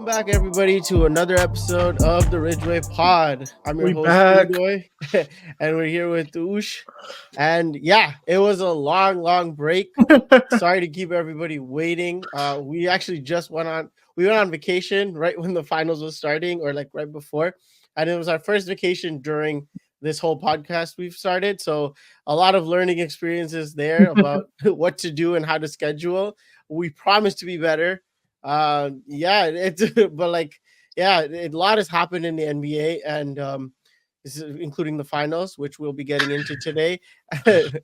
back, everybody, to another episode of the Ridgeway Pod. I'm your We host, back. Ridgeway, and we're here with Ush. And yeah, it was a long break. Sorry to keep everybody waiting. We actually just went on vacation right when the finals was starting, or like right before, and it was our first vacation during this whole podcast we've started. So a lot of learning experiences there about what to do and how to schedule. We promise to be better. Yeah, it's but like yeah, a lot has happened in the NBA, and this is including the finals, which we'll be getting into today.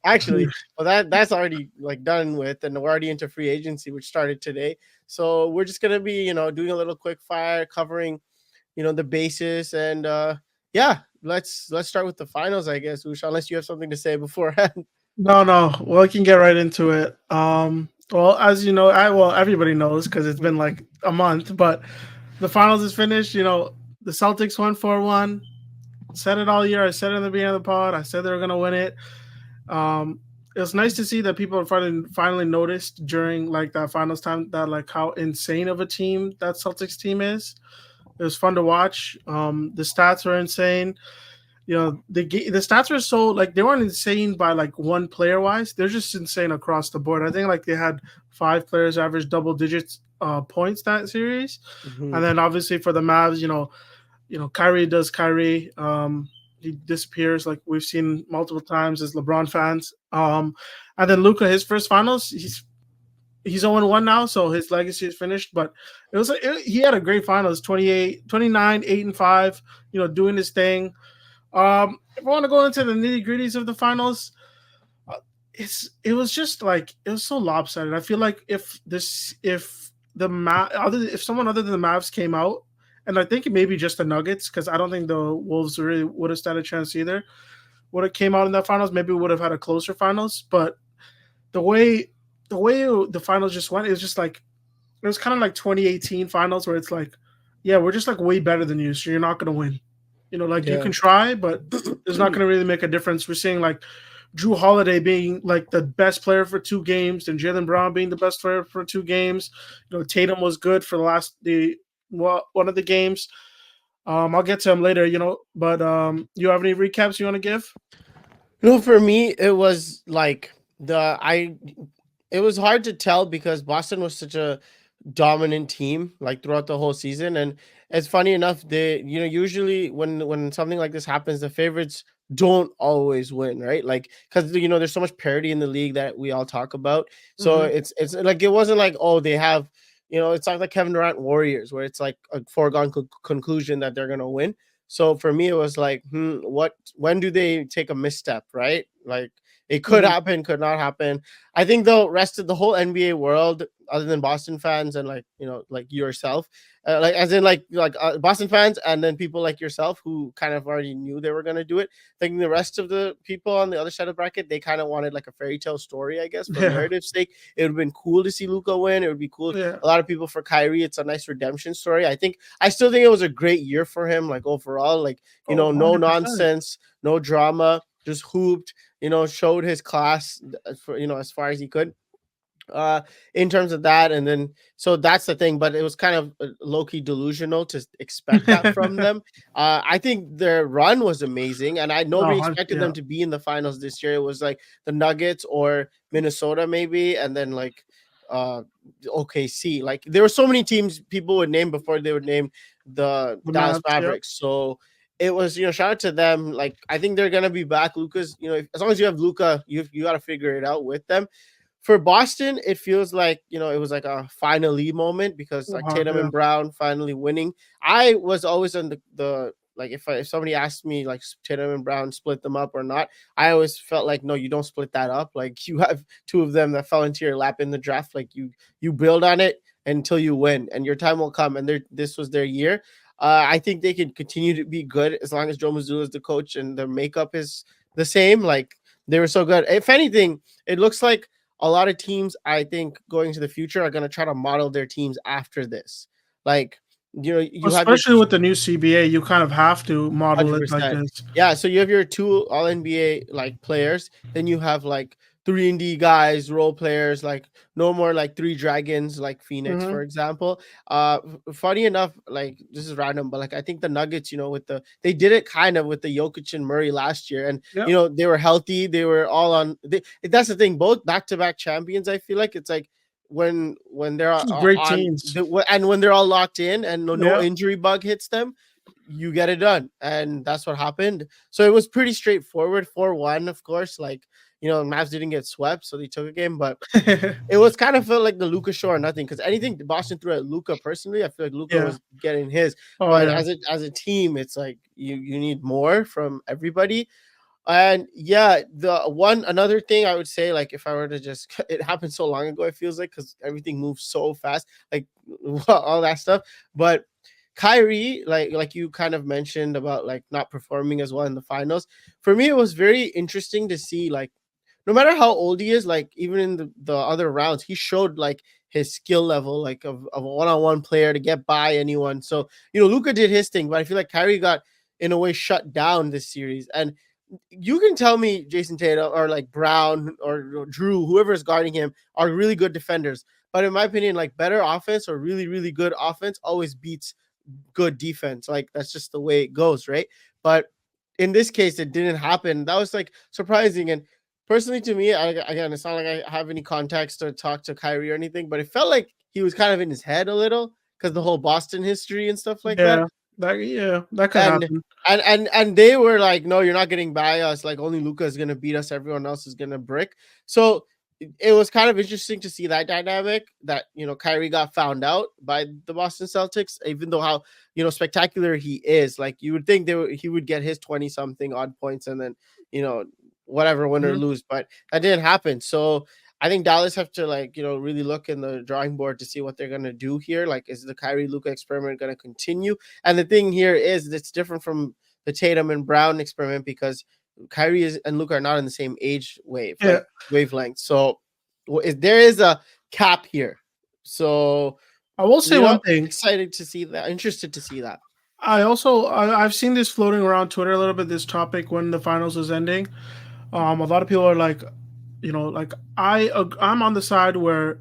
Actually, well, that's already like done with, and we're already into free agency, which started today. So we're just gonna be, doing a little quick fire, covering, the basis, and yeah, let's start with the finals, I guess. Ush, unless you have something to say beforehand. No. Well, I can get right into it. Well, as you know, everybody knows because it's been like a month, but the finals is finished. The Celtics won 4-1. Said it all year. I said it in the beginning of the pod. I said they were gonna win it. It was nice to see that people finally noticed during like that finals time that like how insane of a team that Celtics team is. It was fun to watch. The stats were insane. The stats were so like they weren't insane by like one player wise. They're just insane across the board. I think like they had 5 players average double digits points that series, Mhm. and then obviously for the Mavs, Kyrie does Kyrie. He disappears like we've seen multiple times as LeBron fans. And then Luka, his first finals, he's 0-1 now, so his legacy is finished. But he had a great finals, 28, 29, 8-5, doing his thing. If I want to go into the nitty gritties of the finals, it was just like it was so lopsided. I feel like if someone other than the Mavs came out, and I think maybe just the Nuggets, because I don't think the Wolves really would have stood a chance either. Would have came out in that finals, maybe we would have had a closer finals. But the way the finals just went, it was just like it was kind of like 2018 finals where it's like, yeah, we're just like way better than you, so you're not gonna win. Like you Yeah. can try, but it's not going to really make a difference. We're seeing like Drew Holiday being like the best player for 2 games, and Jaylen Brown being the best player for 2 games. Tatum was good for one of the games. I'll get to him later, But you have any recaps you want to give? For me, it was like it was hard to tell because Boston was such a dominant team like throughout the whole season. And it's funny enough, they usually when something like this happens, the favorites don't always win, right? Like because there's so much parity in the league that we all talk about. So Mm-hmm. it's like it wasn't like, oh, they have, it's not like Kevin Durant Warriors where it's like a foregone conclusion that they're gonna win. So for me, it was like, when do they take a misstep, right? Like it could Mm-hmm. happen, could not happen. I think the rest of the whole NBA world, other than Boston fans and like, like yourself, like as in like Boston fans, and then people like yourself who kind of already knew they were going to do it. I think the rest of the people on the other side of the bracket, they kind of wanted like a fairy tale story, I guess, for Yeah. narrative's sake. It would have been cool to see Luka win. It would be cool. Yeah. A lot of people for Kyrie, it's a nice redemption story. I still think it was a great year for him, like overall, like, no 100%. nonsense, no drama, just hooped, showed his class for, as far as he could in terms of that. And then so that's the thing, but it was kind of low-key delusional to expect that from them. I think their run was amazing, and nobody expected them to be in the finals this year. It was like the Nuggets or Minnesota maybe, and then like OKC. Like there were so many teams people would name before they would name the Dallas Mavs, Mavericks. So it was, shout out to them. Like I think they're gonna be back. Luka's, as long as you have Luka, you got to figure it out with them. For Boston, it feels like, it was like a finally moment because like Tatum and Brown finally winning. I was always on the like if somebody asked me like Tatum and Brown split them up or not, I always felt like, no, you don't split that up. Like you have 2 of them that fell into your lap in the draft. Like you build on it until you win, and your time will come. And this was their year. I think they can continue to be good as long as Joe Mazzulla is the coach and their makeup is the same. Like they were so good. If anything, it looks like a lot of teams, I think, going into the future are going to try to model their teams after this. Like, especially with the new CBA, you kind of have to model it like 100%. this. Yeah, so you have your 2 All NBA like players, then you have like 3-and-D guys, role players, like no more like three dragons like Phoenix, Mm-hmm. for example. Funny enough, like this is random, but like I think the Nuggets, with they did it kind of with the Jokic and Murray last year, and Yep. they were healthy, they were all on. That's the thing, both back-to-back champions. I feel like it's like when they're Great on teams. and when they're all locked in and no Yeah. injury bug hits them, you get it done, and that's what happened. So it was pretty straightforward. 4-1, of course. Like Mavs didn't get swept, so they took a game, but it was kind of felt like the Luka show or nothing, because anything Boston threw at Luka personally, I feel like Luka Yeah. was getting his. Oh But yeah. as a team, it's like you need more from everybody. And yeah, the one another thing I would say, like if I were to just it happened so long ago, it feels like, because everything moves so fast, like all that stuff. But Kyrie, like you kind of mentioned about like not performing as well in the finals. For me, it was very interesting to see, like, no matter how old he is, like even in the other rounds, he showed like his skill level, like of a one-on-one player to get by anyone. So, Luka did his thing, but I feel like Kyrie got in a way shut down this series. And you can tell me Jason Tatum or like Brown or Drew, whoever is guarding him, are really good defenders. But in my opinion, like better offense or really, really good offense always beats good defense. Like that's just the way it goes, right? But in this case, it didn't happen. That was like surprising. And personally, to me, again, it's not like I have any context or talk to Kyrie or anything, but it felt like he was kind of in his head a little because the whole Boston history and stuff like that. Yeah. That could And happen. and they were like, no, you're not getting by us. Like only Luka is gonna beat us. Everyone else is gonna brick. So it was kind of interesting to see that dynamic, that Kyrie got found out by the Boston Celtics, even though how spectacular he is. Like you would think he would get his 20 something odd points and then whatever, win or Mhm. lose, but that didn't happen. So I think Dallas have to like really look in the drawing board to see what they're gonna do here. Like, is the Kyrie Luka experiment gonna continue? And the thing here is it's different from the Tatum and Brown experiment, because Kyrie and Luka are not in the same age Yeah. wavelength. So there is a cap here. So I will say one thing. excited to see that. Interested to see that. I've seen this floating around Twitter a little bit. This topic when the finals was ending. A lot of people are like, like I'm on the side where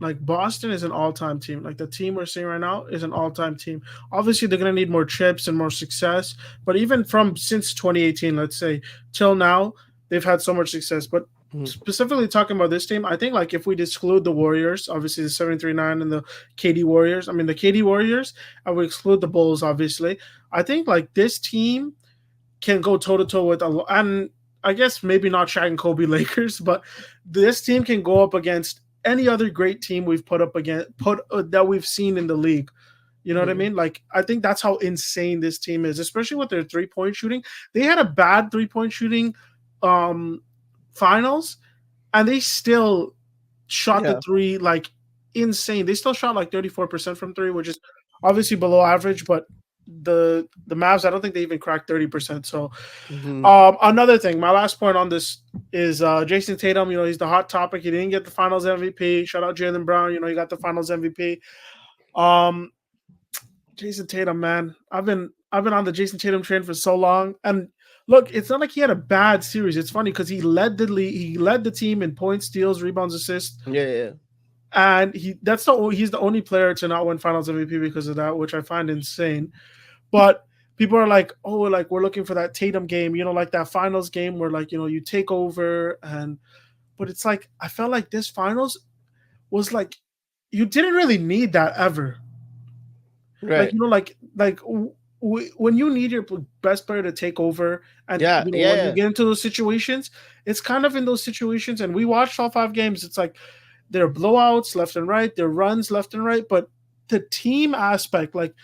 like Boston is an all-time team. Like the team we're seeing right now is an all-time team. Obviously, they're gonna need more chips and more success. But even from since 2018, let's say till now, they've had so much success. But Mhm. specifically talking about this team, I think like if we exclude the Warriors, obviously the 739 and the KD Warriors. I mean the KD Warriors, I would exclude the Bulls, obviously. I think like this team can go toe to toe with and I guess maybe not Shaq and Kobe Lakers, but this team can go up against any other great team we've put up against that we've seen in the league. You know what I Mhm. mean? Like I think that's how insane this team is, especially with their 3-point shooting. They had a bad 3-point shooting um finals and they still shot the Yeah. three like insane. They still shot like 34% from three, which is obviously below average, but the Mavs, I don't think they even cracked 30%. So Mhm. another thing, my last point on this is Jason Tatum. He's the hot topic. He didn't get the Finals MVP. Shout out Jaylen Brown. He got the Finals MVP. Um, Jason Tatum, man, I've been on the Jason Tatum train for so long. And look, it's not like he had a bad series. It's funny because he led the league. He led the team in points, steals, rebounds, assists, Yeah, yeah. and he's the only player to not win Finals MVP because of that, which I find insane. But people are like, oh, like we're looking for that Tatum game, like that finals game where like, you take over but it's like I felt like this finals was like you didn't really need that ever. Like, Right. when you need your best player to take over and Yeah, yeah, when you yeah. get into those situations, it's kind of in those situations and we watched all 5 games. It's like there are blowouts left and right, there are runs left and right, but the team aspect, like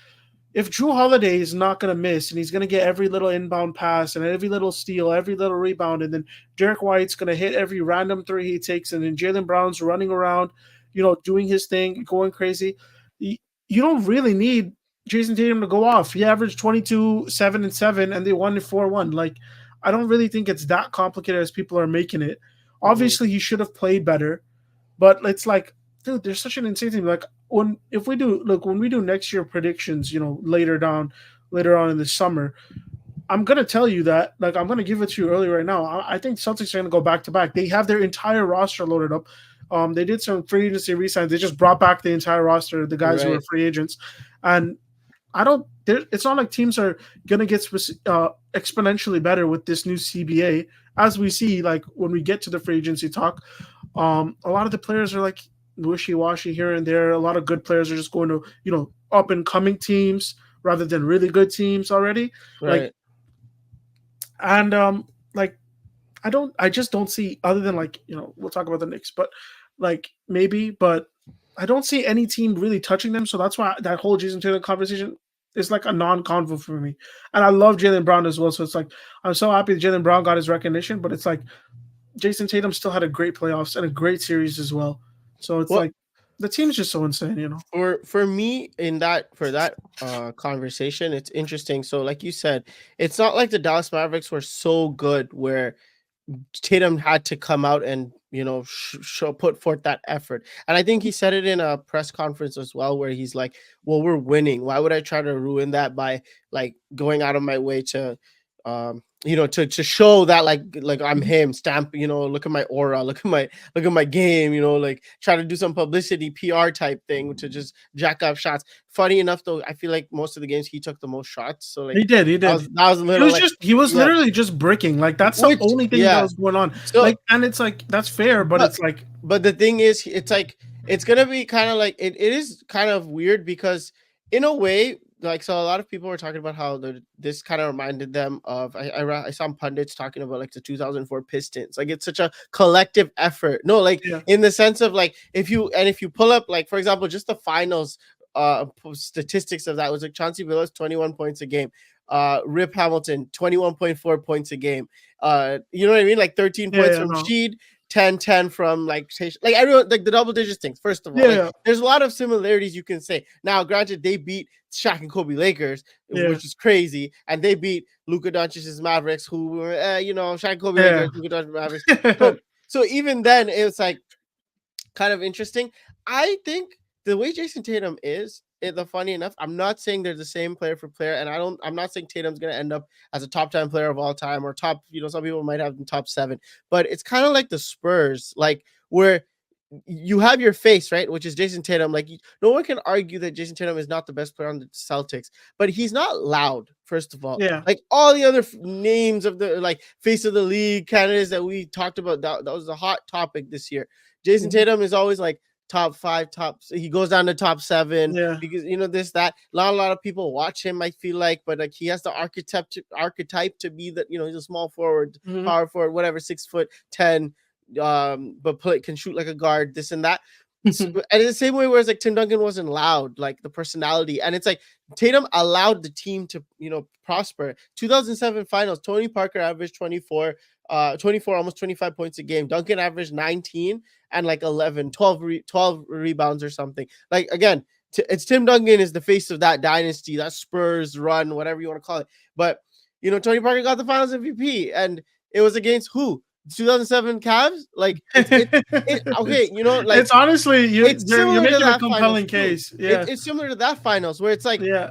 if Drew Holiday is not going to miss and he's going to get every little inbound pass and every little steal, every little rebound, and then Derek White's going to hit every random three he takes, and then Jaylen Brown's running around, doing his thing, going crazy, you don't really need Jason Tatum to go off. He averaged 22, 7, and 7, and they won it 4-1. Like, I don't really think it's that complicated as people are making it. Mhm. Obviously, he should have played better, but it's like, dude, there's such an insane thing. Like when we do next year predictions, later on in the summer, I'm gonna tell you that, like, I'm gonna give it to you early right now. I think Celtics are gonna go back to back. They have their entire roster loaded up. They did some free agency re-signs. They just brought back the entire roster, the guys who were Right. free agents, and I don't. It's not like teams are gonna get exponentially better with this new CBA, as we see. Like when we get to the free agency talk, a lot of the players are like wishy-washy here and there. A lot of good players are just going to up and coming teams rather than really good teams already. Like Right. and like I just don't see, other than like we'll talk about the Knicks, but like maybe, but I don't see any team really touching them. So that's why that whole Jason Tatum conversation is like a non-convo for me. And I love Jaylen Brown as well. So it's like I'm so happy that Jaylen Brown got his recognition, but it's like Jason Tatum still had a great playoffs and a great series as well. So it's Well, like the team's just so insane. for me in that for that conversation, it's interesting. So like you said, it's not like the Dallas Mavericks were so good where Tatum had to come out and put forth that effort. And I think he said it in a press conference as well, where he's like, "Well, we're winning. Why would I try to ruin that by like going out of my way to, to show that like I'm him, stamp, look at my aura, look at my game, like try to do some publicity PR type thing to just jack up shots." Funny enough, though, I feel like most of the games he took the most shots. So like He did. that was a He little was like yeah, literally just bricking. Like that's the which only thing that yeah. was going on. So Like, and it's like that's fair, but but it's like but the thing is, it's like it's gonna be kind of like it is kind of weird because in a way, like so a lot of people were talking about how this kind of reminded them of I saw pundits talking about like the 2004 Pistons. Like it's such a collective effort. No, like yeah, in the sense of like if you pull up like for example just the finals statistics of that was like Chauncey Billups 21 points a game. Rip Hamilton 21.4 points a game. You know what I mean? Like 13 points from no, Sheed, 10 from like everyone, like the double digits things. First of all, like yeah, there's a lot of similarities you can say. Now, granted, they beat Shaq and Kobe Lakers, yeah, which is crazy, and they beat Luka Doncic's Mavericks, who were Shaq and Kobe yeah, Lakers, Luka Doncic Mavericks. So even then, it was like kind of interesting. I think the way Jason Tatum is, the funny enough, I'm not saying they're the same player for player, and I'm not saying Tatum's gonna end up as a top 10 player of all time or top, some people might have in top 7, but it's kind of like the Spurs, like where you have your face, right? Which is Jason Tatum. Like no one can argue that Jason Tatum is not the best player on the Celtics, but he's not loud, first of all. yeah. Like all the other names of the like face of the league candidates that we talked about, that was a hot topic this year. Jason Mhm. Tatum is always like top 5, he goes down to top 7 Yeah. because this, that. Not a lot of people watch him, I feel like, but like he has the archetype to be that, he's a small forward, Mhm. power forward, whatever, 6'10", but can shoot like a guard, this and that. So, and in the same way, whereas like Tim Duncan wasn't loud, like the personality, and it's like Tatum allowed the team to prosper. 2007 finals, Tony Parker averaged 24, almost 25 points a game. Duncan averaged 19 and like 11, 12 rebounds or something. Like again, it's Tim Duncan is the face of that dynasty, that Spurs run, whatever you want to call it. But Tony Parker got the Finals MVP, and it was against who? 2007 Cavs. Like okay, like It's honestly it's you're similar to making a that finals compelling too. case. Yeah, It's similar to that finals where it's like, yeah,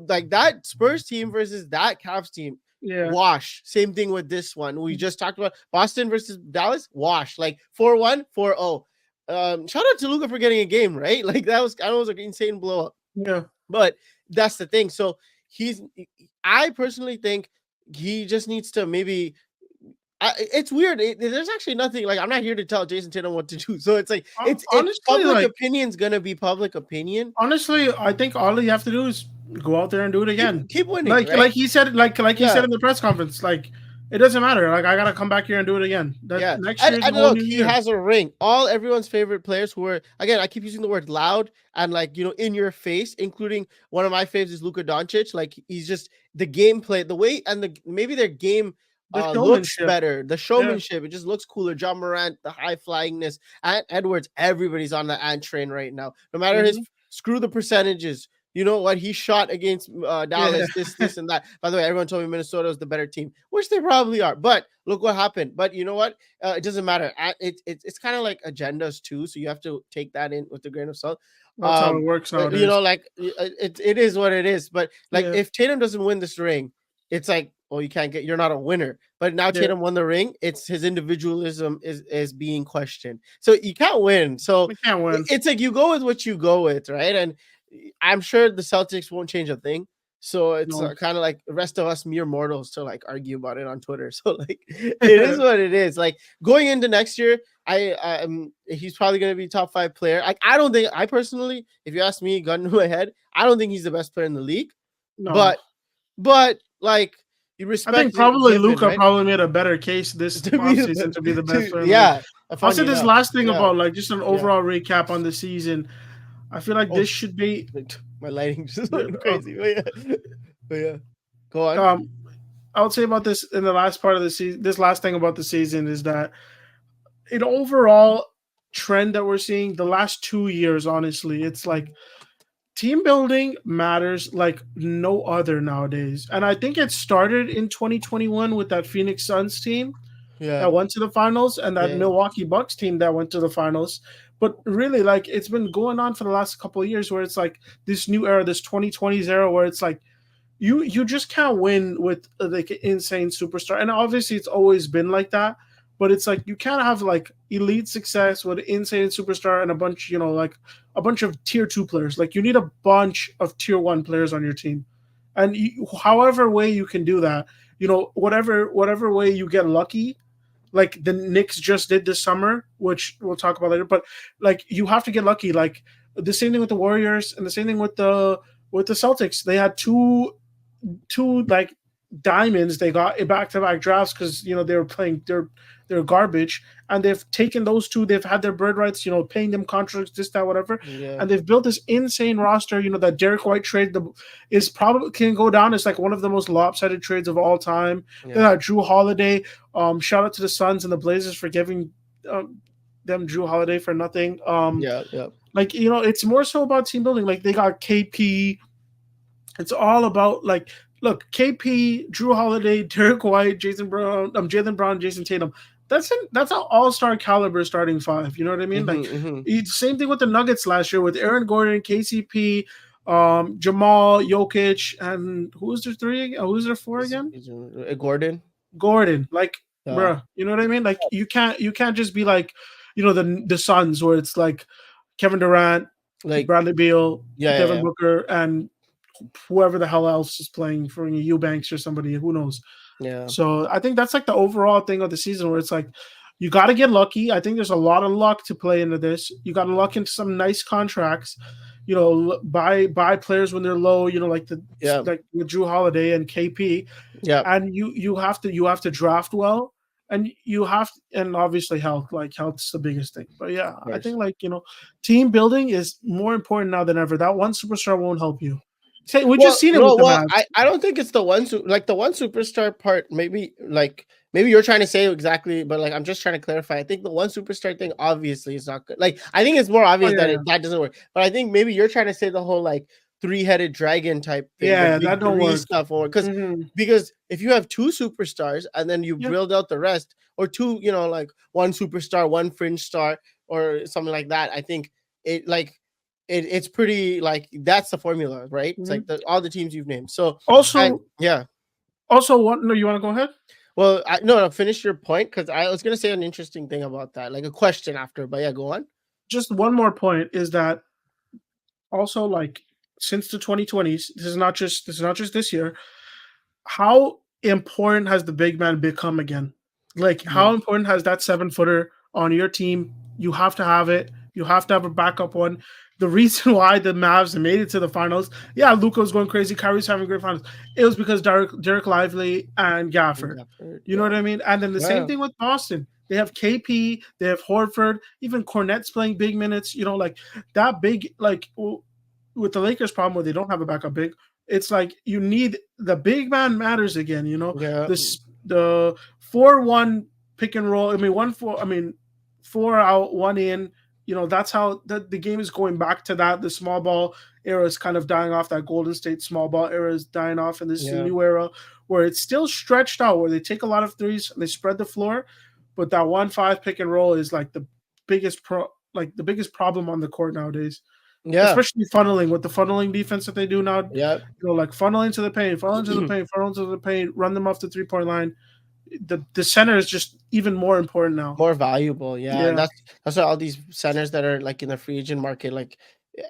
like that Spurs team versus that Cavs team. yeah. Wash. Same thing with this one. We just talked about Boston versus Dallas. Wash. Like 4-1, 4-0. Shout out to Luka for getting a game, right? Like that was, I know it was an insane blow up. Yeah. But that's the thing. So I personally think he just needs to maybe. It's weird. There's actually nothing, like I'm not here to tell Jason Tatum what to do. So it's like it's Honestly, public like opinion's gonna be public opinion. honestly, I think all you have to do is go out there and do it again. Keep winning, Like right? he said, he said Yeah. in the press conference, like it doesn't matter. Like I gotta come back here and do it again. That Yeah, next year is a and whole look, new he year. has a ring. All everyone's favorite players who were, again, I keep using the word loud and like in your face, including one of my faves is Luka Doncic. Like he's just the gameplay, the way, and maybe their game The looks showmanship. better. The Yeah. showmanship, it just looks cooler. John Morant, the high flyingness, Ant Edwards, everybody's on the Ant train right now. No matter his Mhm. screw the percentages. You know what? He shot against Dallas, Yeah. this, and that. By the way, everyone told me Minnesota was the better team, which they probably are. But look what happened. But you know what? It doesn't matter. It's kind of like agendas too, so you have to take that in with a grain of salt. That's how it works nowadays. Like it is what it is. But like Yeah. if Tatum doesn't win this ring, it's like oh, you're not a winner. But now Yeah, Tatum won the ring. It's his individualism is being questioned. So you can't win. So we can't win. it's like you go with what you go with, right? And I'm sure the Celtics won't change a thing. So it's No. kind of like the rest of us mere mortals to like argue about it on Twitter. So like it is what it is. Like going into next year, he's probably going to be top 5 player. Like I personally, if you ask me, gun to my head, I don't think he's the best player in the league. No. But like you I respect think probably given, Luca right? probably made a better case this To be the offseason to be the best player in the league. yeah. I'll Funny say this enough, last thing yeah, about like just an yeah. overall recap on the season. I feel like Oh, this should be my lighting just went crazy. But yeah, go on. I would say about this in the last part of the season. This last thing about the season is that an overall trend that we're seeing the last 2 years, honestly, it's like team building matters like no other nowadays. And I think it started in 2021 with that Phoenix Suns team Yeah, that went to the finals and that yeah, Milwaukee Bucks team that went to the finals. But really, like it's been going on for the last couple of years where it's like this new era, this 2020s era where it's like you just can't win with like an insane superstar. And obviously it's always been like that, but it's like you can't have like elite success with an insane superstar and a bunch, like a bunch of tier 2 players. Like you need a bunch of tier 1 players on your team. And however way you can do that, whatever way you get lucky, like the Knicks just did this summer, which we'll talk about later. But like you have to get lucky. Like the same thing with the Warriors and the same thing with the Celtics. They had two like diamonds they got in back-to-back drafts because they were playing they're garbage, and they've taken those two, they've had their bird rights, paying them contracts, this, that, whatever, yeah, and they've built this insane roster. That Derek White trade is probably can go down as like one of the most lopsided trades of all time. Then Drew Holiday, shout out to the Suns and the Blazers for giving them Drew Holiday for nothing. yeah. Like it's more so about team building. Like they got KP. It's all about like, look, KP, Drew Holiday, Derek White, Jaylen Brown, Jason Tatum. That's an all-star caliber starting 5. You know what I mean? Same thing with the Nuggets last year with Aaron Gordon, KCP, Jamal, Jokic, and who's their 3? Who's their 4 again? Gordon. Like, bruh, you know what I mean? Like you can't just be like, the Suns where it's like Kevin Durant, like Bradley Beal, Devin Booker, and whoever the hell else is playing for Eubanks or somebody, who knows. Yeah. So I think that's like the overall thing of the season where it's like you got to get lucky. I think there's a lot of luck to play into this. You got to luck into some nice contracts. Buy players when they're low. Like with Drew Holiday and KP. Yeah. And you have to draft well, and and obviously health. Like health's the biggest thing. But yeah, I think team building is more important now than ever. That one superstar won't help you. Just seen it with the Mavs. I don't think it's the one superstar part. Maybe you're trying to say exactly, but like I'm just trying to clarify. I think the one superstar thing obviously is not good. Like I think it's more obvious that doesn't work. But I think maybe you're trying to say the whole like 3-headed dragon type thing. Yeah, that don't work. Stuff because if you have 2 superstars and then you build out the rest, or 2, like one superstar, one fringe star, or something like that. I think it's pretty like that's the formula, right? It's like all the teams you've named. So also, what? No, you want to go ahead? Well, no, finish your point because I was gonna say an interesting thing about that, like a question after. But yeah, go on. Just one more point is that also like since the 2020s, this is not just this year. How important has the big man become again? Like how important has that 7-footer on your team? You have to have it. You have to have a backup one. The reason why the Mavs made it to the finals, Luka was going crazy, Kyrie's having great finals. It was because Derek Lively and Gafford. You know what I mean? And then the same thing with Boston. They have KP, they have Horford, even Cornette's playing big minutes. Like that big, like with the Lakers problem where they don't have a backup big, it's like you need the big man matters again. The 4-1 pick and roll. 4 out, 1 in. That's how the game is going back to that. The small ball era is kind of dying off. That Golden State small ball era is dying off. And this is a new era where it's still stretched out, where they take a lot of threes and they spread the floor. But that 1-5 pick and roll is like the biggest problem on the court nowadays. Yeah. especially funneling with the funneling defense that they do now. Yeah. Like funneling to the paint, funneling to the paint, funneling to the paint, run them off the 3-point line. The center is just even more important now. More valuable, yeah. And Yeah. that's why all these centers that are like in the free agent market, like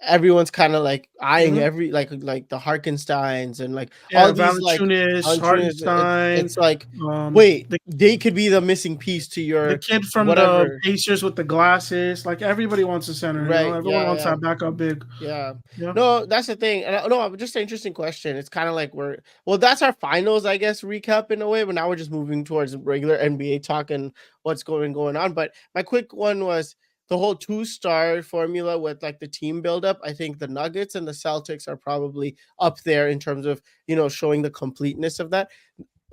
everyone's kind of like eyeing every like the Harkensteins and like all Yeah, these like Valanciunas, Hartenstein, it's like wait, the they could be the missing piece to your kid from the whatever. Pacers with the glasses. Like everybody wants a center, Right. Everyone wants that backup big. Yeah. Yeah. No, that's the thing. And no, just an interesting question. It's kind of like that's our finals, I guess, recap in a way, but now we're just moving towards regular NBA talk and what's going on. But my quick one was the whole 2-star formula with like the team buildup. I think the Nuggets and the Celtics are probably up there in terms of, showing the completeness of that.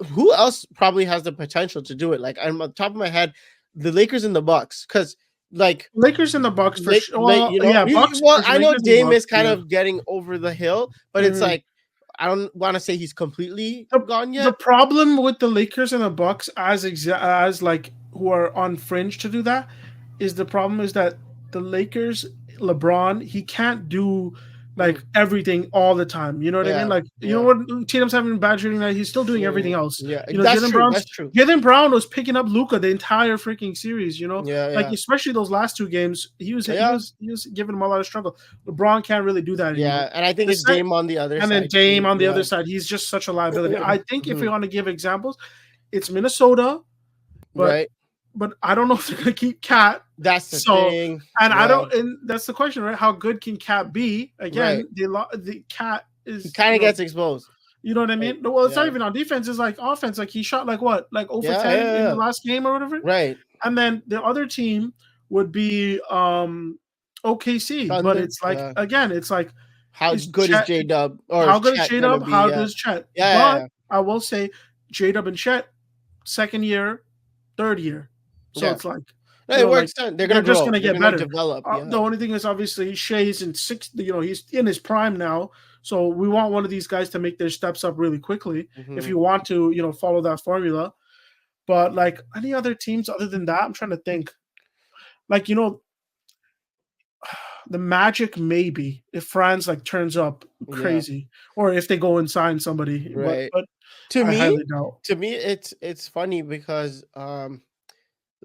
Who else probably has the potential to do it? Like, I'm on top of my head, the Lakers and the Bucks, because like Lakers and the Bucks for sure. Well, Bucks. I know Dame is kind of getting over the hill, but it's like I don't want to say he's completely gone yet. The problem with the Lakers and the Bucks, as like who are on fringe to do that, is the problem is that the Lakers, LeBron, he can't do like everything all the time. You know what I mean? Like you know what, Tatum's having a bad shooting night. He's still doing everything else. Yeah, that's true. That's true. Jaylen Brown was picking up Luka the entire freaking series. Like especially those last 2 games, he was giving him a lot of struggle. LeBron can't really do that anymore. Yeah, and I think it's Dame on the other side. And then Dame on the other side, he's just such a liability. I think if we want to give examples, it's Minnesota, but I don't know if they're gonna keep Cat. That's the thing. And I don't. And that's the question, right? How good can Cat be? Again, the Cat is kind of gets exposed. You know what I mean? Well, it's not even on defense. It's like offense. Like he shot like what, like 0 for 10 in the last game or whatever. Right. And then the other team would be OKC, but it's like again, it's like how good is J-Dub? Or how good is J-Dub? How good is Chet? Yeah. But I will say J-Dub and Chet, second year, third year. So it's like it works. They're just going to get better. Develop. The only thing is obviously Shea's in 60. He's in his prime now. So we want one of these guys to make their steps up really quickly. If you want to, follow that formula. But like any other teams other than that, I'm trying to think. Like the Magic maybe if Franz like turns up crazy, or if they go and sign somebody. Right. But to me, it's funny because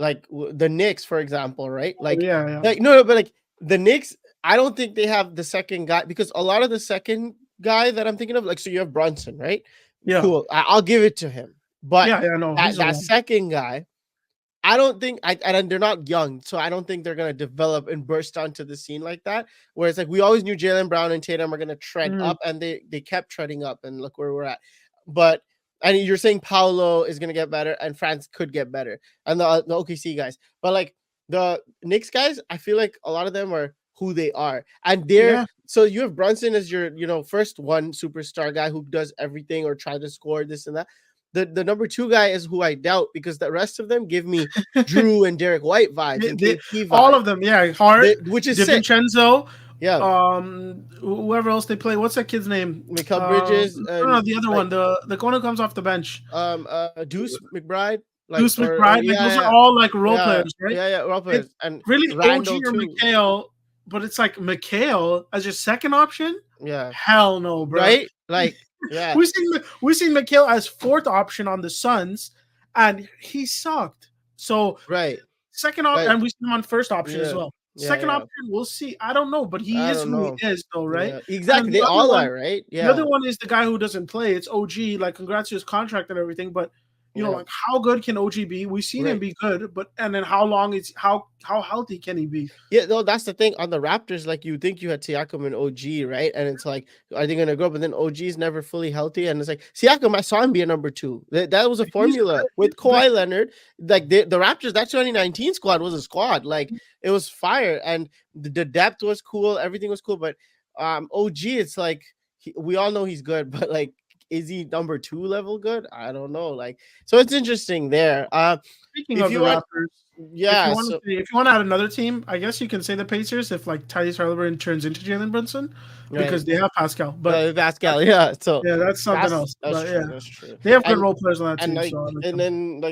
like the Knicks, for example, right? Like, like no, but like the Knicks, I don't think they have the second guy because a lot of the second guy that I'm thinking of, like, so you have Brunson, right? Yeah, cool. I'll give it to him, but no, that second guy, I don't think and they're not young, so I don't think they're gonna develop and burst onto the scene like that. Whereas like we always knew Jaylen Brown and Tatum are gonna tread up, and they kept treading up, and look where we're at. But and you're saying Paolo is going to get better and Franz could get better and the OKC guys. But like the Knicks guys, I feel like a lot of them are who they are. And they're so you have Brunson as your, first one superstar guy who does everything or try to score this and that. The number 2 guy is who I doubt because the rest of them give me Drew and Derek White vibes. And vibes. All of them, Hart, which is DiVincenzo. Yeah. Whoever else they play. What's that kid's name? Mikal Bridges. No, the other one. The one who comes off the bench. Deuce McBride. Deuce McBride. Those are all like role players, right? Yeah, role players. And really Randall OG or too. McHale, but it's like McHale as your second option. Yeah. Hell no, bro. Right? Like, yeah. we seen McHale as 4th option on the Suns, and he sucked. So second option, and we seen him on first option as well. Second option, we'll see. I don't know, but he is who he is, though, right? Yeah. Exactly. They all are, right? Yeah. The other one is the guy who doesn't play. It's OG. Like, congrats to his contract and everything, but like how good can OG be? We've seen him be good, but and then how healthy can he be? Yeah, no, that's the thing on the Raptors. Like you think you had Siakam and OG, right? And it's like, are they gonna grow? But then OG is never fully healthy, and it's like Siakam. I saw him be a number 2. That was a formula with Kawhi Leonard. Like the Raptors, that 2019 squad was a squad. Like it was fire, and the depth was cool. Everything was cool, but OG, it's like we all know he's good, but like. Is he number 2 level good? I don't know. Like, so it's interesting there. Speaking of the Raptors, if you want to add another team, I guess you can say the Pacers if like Tyrese Haliburton turns into Jalen Brunson because they have Pascal. But Pascal, So that's something else. That's true. They have good role players on that team. And then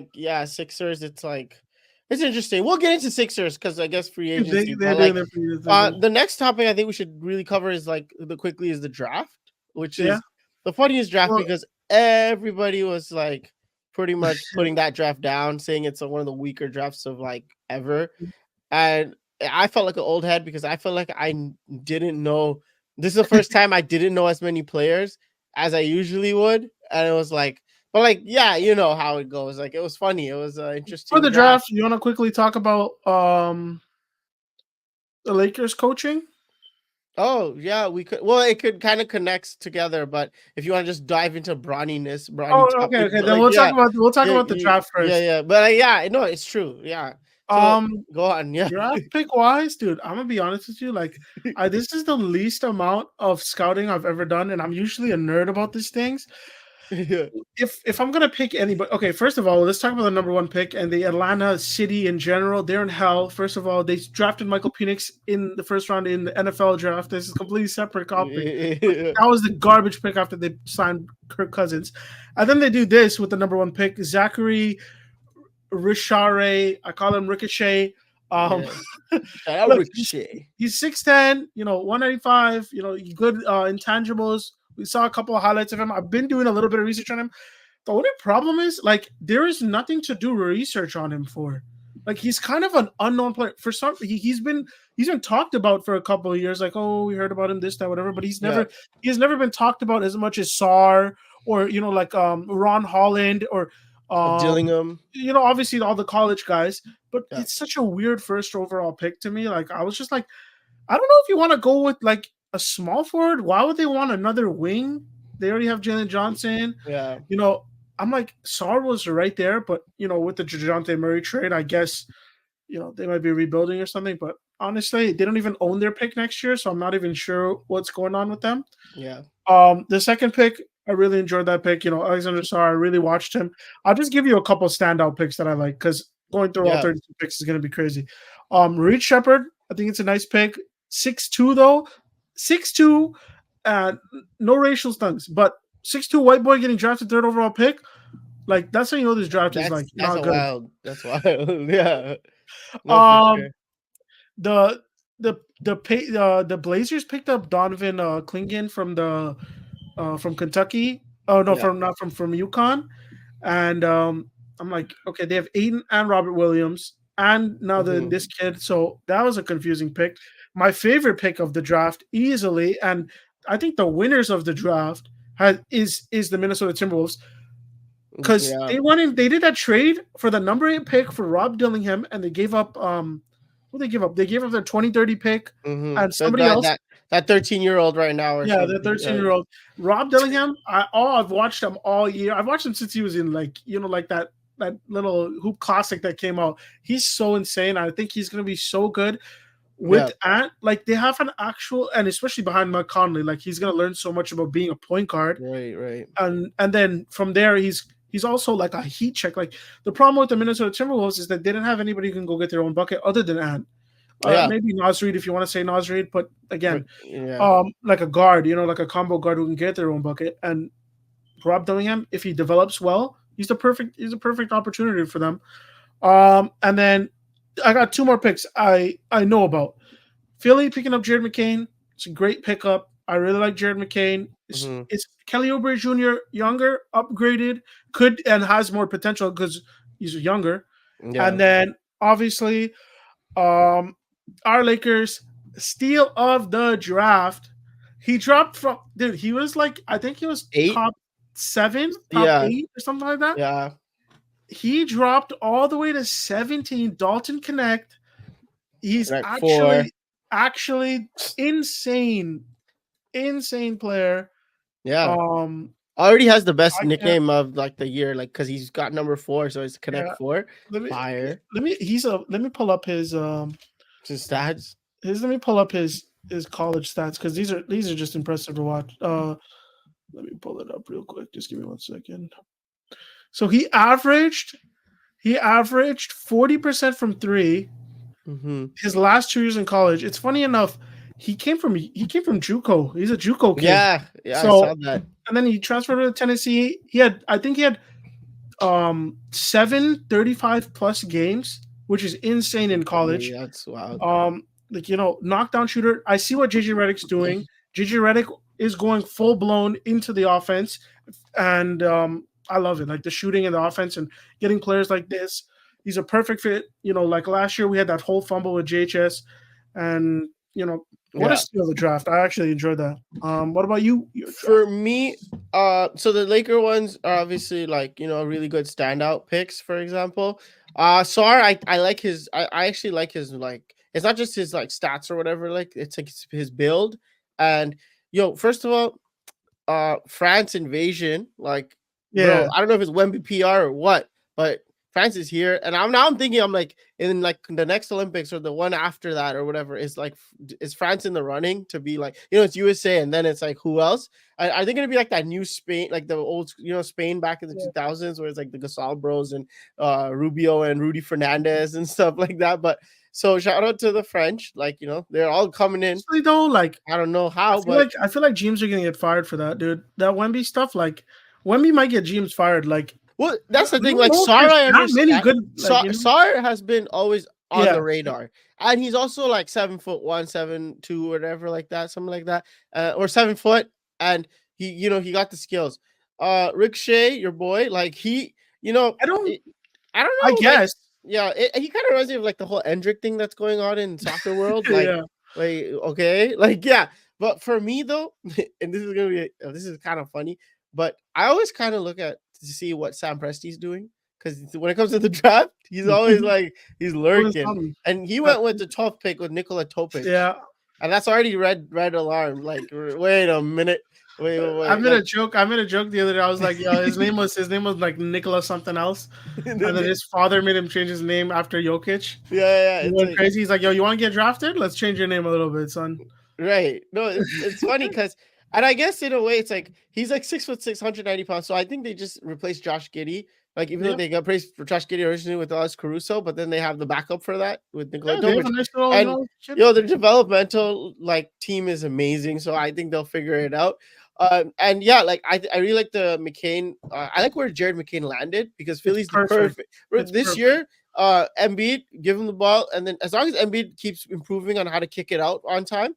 Sixers, it's like It's interesting. We'll get into Sixers because I guess free agency. They're But doing like, their free agency. the next topic I think we should really cover is like the draft, which Yeah. is the funniest draft Well, because everybody was like pretty much putting that draft down, saying it's one of the weaker drafts of like ever. And I felt like an old head because I felt like I didn't know. This is the first time I didn't know as many players as I usually would, and it was like, but like, yeah, you know how it goes. Like, it was funny. It was for interesting the draft. draft, you want to quickly talk about the Lakers coaching? Oh yeah, we could. Well, it could kind of connects together, but if you want to just dive into brawny Oh, okay, topics, okay. but Then like, we'll yeah, talk about the draft yeah, first. yeah. But yeah, no, it's true. Yeah. So go on. Yeah. Draft pick wise, dude, I'm gonna be honest with you. Like, this is the least amount of scouting I've ever done, and I'm usually a nerd about these things. Yeah. If I'm gonna pick anybody, okay, first of all, let's talk about the number one pick and the Atlanta City in general. They're in hell. First of all, they drafted Michael Penix in the first round in the NFL draft. This is a completely separate topic. That was the garbage pick after they signed Kirk Cousins, and then they do this with the number one pick, Zachary Richare. I call him Ricochet. Shout out Look, Ricochet. he's 6'10", 195, good intangibles. We saw a couple of highlights of him. I've been doing a little bit of research on him. The only problem is, like, there is nothing to do research on him for. Like, he's kind of an unknown player. For some, he's been talked about for a couple of years. Like, oh, we heard about him, this, that, whatever. But he's never been talked about as much as Sarr or like Ron Holland or Dillingham. Obviously all the college guys. But it's such a weird first overall pick to me. Like, I was just like, I don't know if you want to go with like a small forward. Why would they want another wing? They already have Jalen Johnson. Yeah. I'm like, Sarr was right there, but with the DeJounte Murray trade, I guess, they might be rebuilding or something. But honestly, they don't even own their pick next year, so I'm not even sure what's going on with them. Yeah. The second pick, I really enjoyed that pick. Alexander Sarr, I really watched him. I'll just give you a couple standout picks that I like because going through all 32 picks is going to be crazy. Reed Shepherd, I think it's a nice pick. 6'2", though. 6'2", no racial stunts, but 6'2" white boy getting drafted third overall pick. Like, that's how you know this draft is like not good. Wild. That's wild. Yeah. No, the Blazers picked up Donovan Clingan from Kentucky. Oh no, from UConn. And I'm like, okay, they have Aiden and Robert Williams and now this kid. So that was a confusing pick. My favorite pick of the draft easily, and I think the winners of the draft is the Minnesota Timberwolves. Because they did that trade for the number 8 pick for Rob Dillingham, and they gave up what they give up? They gave up their 2030 pick and somebody else. That 13-year-old right now. The 13-year-old. Rob Dillingham, I've watched him all year. I've watched him since he was in like that little hoop classic that came out. He's so insane. I think he's gonna be so good with Ant. Like, they have an actual, and especially behind Mike Conley, like, he's gonna learn so much about being a point guard. Right. And then from there he's also like a heat check. Like, the problem with the Minnesota Timberwolves is that they didn't have anybody who can go get their own bucket other than Ant. Maybe Naz Reid, if you want to say Naz Reid, but again, like a guard, like a combo guard who can get their own bucket. And Rob Dillingham, if he develops well, he's a perfect opportunity for them. And then I got 2 more picks I know about. Philly picking up Jared McCain. It's a great pickup. I really like Jared McCain. It's Kelly Oubre Jr., younger, upgraded, could and has more potential because he's younger. Yeah. And then obviously, our Lakers steal of the draft. He dropped from he was like, I think he was 8? top 7, top 8 or something like that. Yeah. He dropped all the way to 17. Dalton Connect. He's actually insane player. Yeah. Already has the best nickname of like the year, like because he's got number 4, so it's Connect 4. Fire. Let me pull up his stats. Let me pull up his college stats because these are just impressive to watch. Let me pull it up real quick. Just give me 1 second. So he averaged 40% from 3. His last 2 years in college. It's funny enough, he came from JUCO. He's a JUCO kid. Yeah, so, I saw that. And then he transferred to Tennessee. I think he had 7 35 plus games which is insane in college. Yeah, that's wild. Like, knockdown shooter. I see what JJ Redick's doing. JJ Redick is going full blown into the offense, and I love it. Like the shooting and the offense and getting players like this. He's a perfect fit. Like last year we had that whole fumble with JHS, and what a steal of the draft. I actually enjoyed that. What about you? For me, so the Laker ones are obviously like really good standout picks. For example, Sar, I like his. I actually like his like. It's not just his like stats or whatever. Like it's like his build. And first of all, France invasion. Like, bro, I don't know if it's Wemby PR or what, but France is here, and I'm thinking I'm like in like the next Olympics or the one after that or whatever is France in the running to be like it's USA and then it's like who else? Are they gonna be like that new Spain, like the old Spain back in the 2000s where it's like the Gasol bros and Rubio and Rudy Fernandez and stuff like that? But so shout out to the French, like they're all coming in. Actually, though, like I don't know how, I feel like James are gonna get fired for that, dude. That Wemby stuff, like Wemby might get James fired, like. Well, that's the thing. Like Sar, I understand. Many good, Sar has been always on the radar, and he's also like 7'1", 7'2", whatever, like that, something like that, or 7 foot, and he got the skills. Ricochet, your boy, like he, I don't know. I guess, he kind of reminds me of like the whole Endrick thing that's going on in soccer world, like, okay, like But for me though, and this is kind of funny, but I always kind of look at to see what Sam Presti's doing, because when it comes to the draft, he's always like he's lurking, and he went with the 12th pick with Nikola Topic. Yeah, and that's already red alarm. Like, wait a minute, wait. I made a joke the other day. I was like, his name was like Nikola something else, and then his father made him change his name after Jokic. Yeah. He went crazy. He's like, you want to get drafted? Let's change your name a little bit, son. Right. No, it's funny because. And I guess in a way, it's like he's like 6'6", 190 pounds. So I think they just replaced Josh Giddey. Like even though they got praised for Josh Giddey originally with Alex Caruso, but then they have the backup for that with Nikola Topic. And their developmental like team is amazing. So I think they'll figure it out. And yeah, like I really like the McCain. I like where Jared McCain landed because Philly's perfect. This year. Embiid, give him the ball, and then as long as Embiid keeps improving on how to kick it out on time,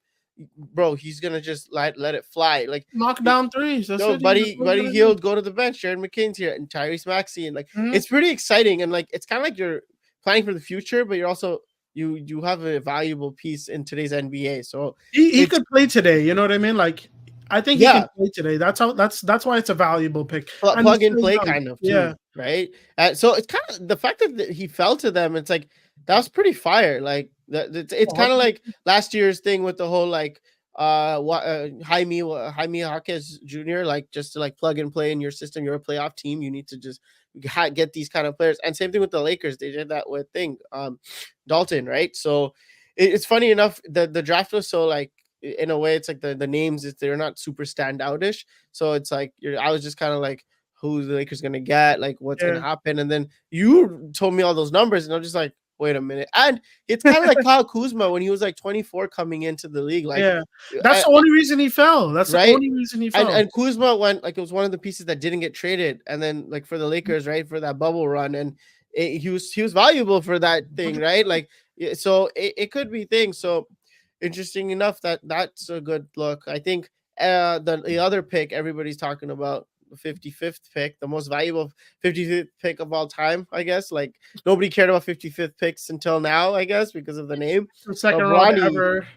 bro, he's gonna just let it fly. Like knock down threes. Buddy Hield, go to the bench. Jared McCain's here, and Tyrese Maxey, and like it's pretty exciting. And like it's kind of like you're planning for the future, but you're also you have a valuable piece in today's NBA. So he could play today. You know what I mean? Like I think he can play today. That's why it's a valuable pick. Plug and play kind of too, yeah. Right? So it's kind of the fact that he fell to them. It's like that was pretty fire. Like it's kind of like last year's thing with the whole like Jaime Jaquez Jr. like just to like plug and play in your system. You're a playoff team. You need to just get these kind of players. And same thing with the Lakers. They did that with Dalton, right? So it's funny enough the draft was so like. In a way, it's like the names, they're not super standoutish. So it's like I was just kind of like, who the Lakers gonna get, like what's gonna happen, and then you told me all those numbers, and I'm just like, wait a minute. And it's kind of like Kyle Kuzma when he was like 24 coming into the league. Like, that's the only reason he fell. That's right? The only reason he fell. And Kuzma went like it was one of the pieces that didn't get traded, and then like for the Lakers, right, for that bubble run, and he was valuable for that thing, right? Like, so it could be things. So. Interesting enough that's a good look. I think the other pick everybody's talking about, the 55th pick, the most valuable 55th pick of all time, I guess. Like nobody cared about 55th picks until now, I guess, because of the name. The second round ever.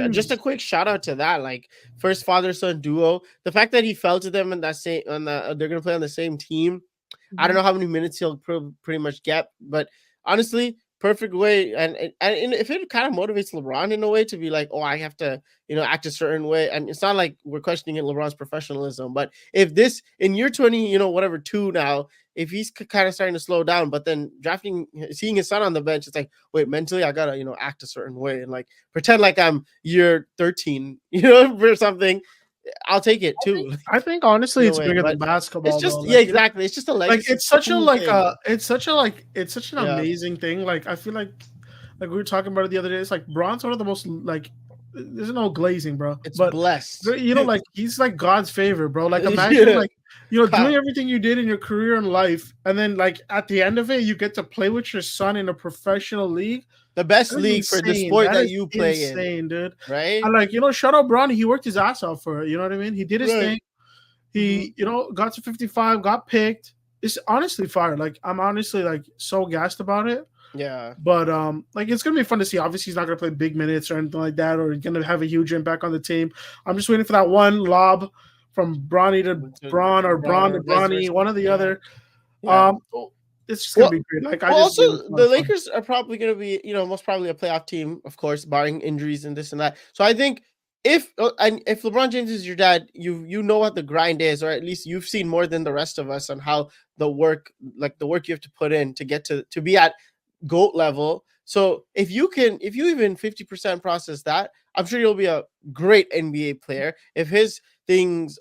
Just a quick shout out to that, like first father-son duo. The fact that he fell to them in that same they're gonna play on the same team. Mm-hmm. I don't know how many minutes he'll pretty much get, but honestly. Perfect way, and if it kind of motivates LeBron in a way to be like, oh, I have to, act a certain way, and it's not like we're questioning LeBron's professionalism, but if this in year 20, whatever 2 now, if he's kind of starting to slow down, but then seeing his son on the bench, it's like, wait, mentally I gotta, act a certain way and like pretend like I'm year 13, for something. I'll take it too. I think honestly, it's bigger than basketball. It's just exactly. It's just a legacy. Like it's such an amazing thing. Like I feel like we were talking about it the other day. It's like Bron's one of the most like. There's no glazing, bro. It's blessed. Like he's like God's favor, bro. Like imagine doing everything you did in your career and life, and then like at the end of it, you get to play with your son in a professional league. The best That is league for the insane. sport that is you play insane, dude. right? And like, shout out Bronny. He worked his ass off for it. You know what I mean? He did his Right. thing. He, got to 55, got picked. It's honestly fire. Like, I'm honestly like so gassed about it. Yeah. But like it's gonna be fun to see. Obviously, he's not gonna play big minutes or anything like that, or gonna have a huge impact on the team. I'm just waiting for that one lob from Bronny to Braun or Braun to Bronny, one or the other. Yeah. It's just gonna be great. Like the Lakers are probably gonna be, most probably a playoff team, of course, barring injuries and this and that. So I think if LeBron James is your dad, you know what the grind is, or at least you've seen more than the rest of us on how the work you have to put in to get to be at GOAT level. So if you even 50% process that, I'm sure you'll be a great NBA player. If his things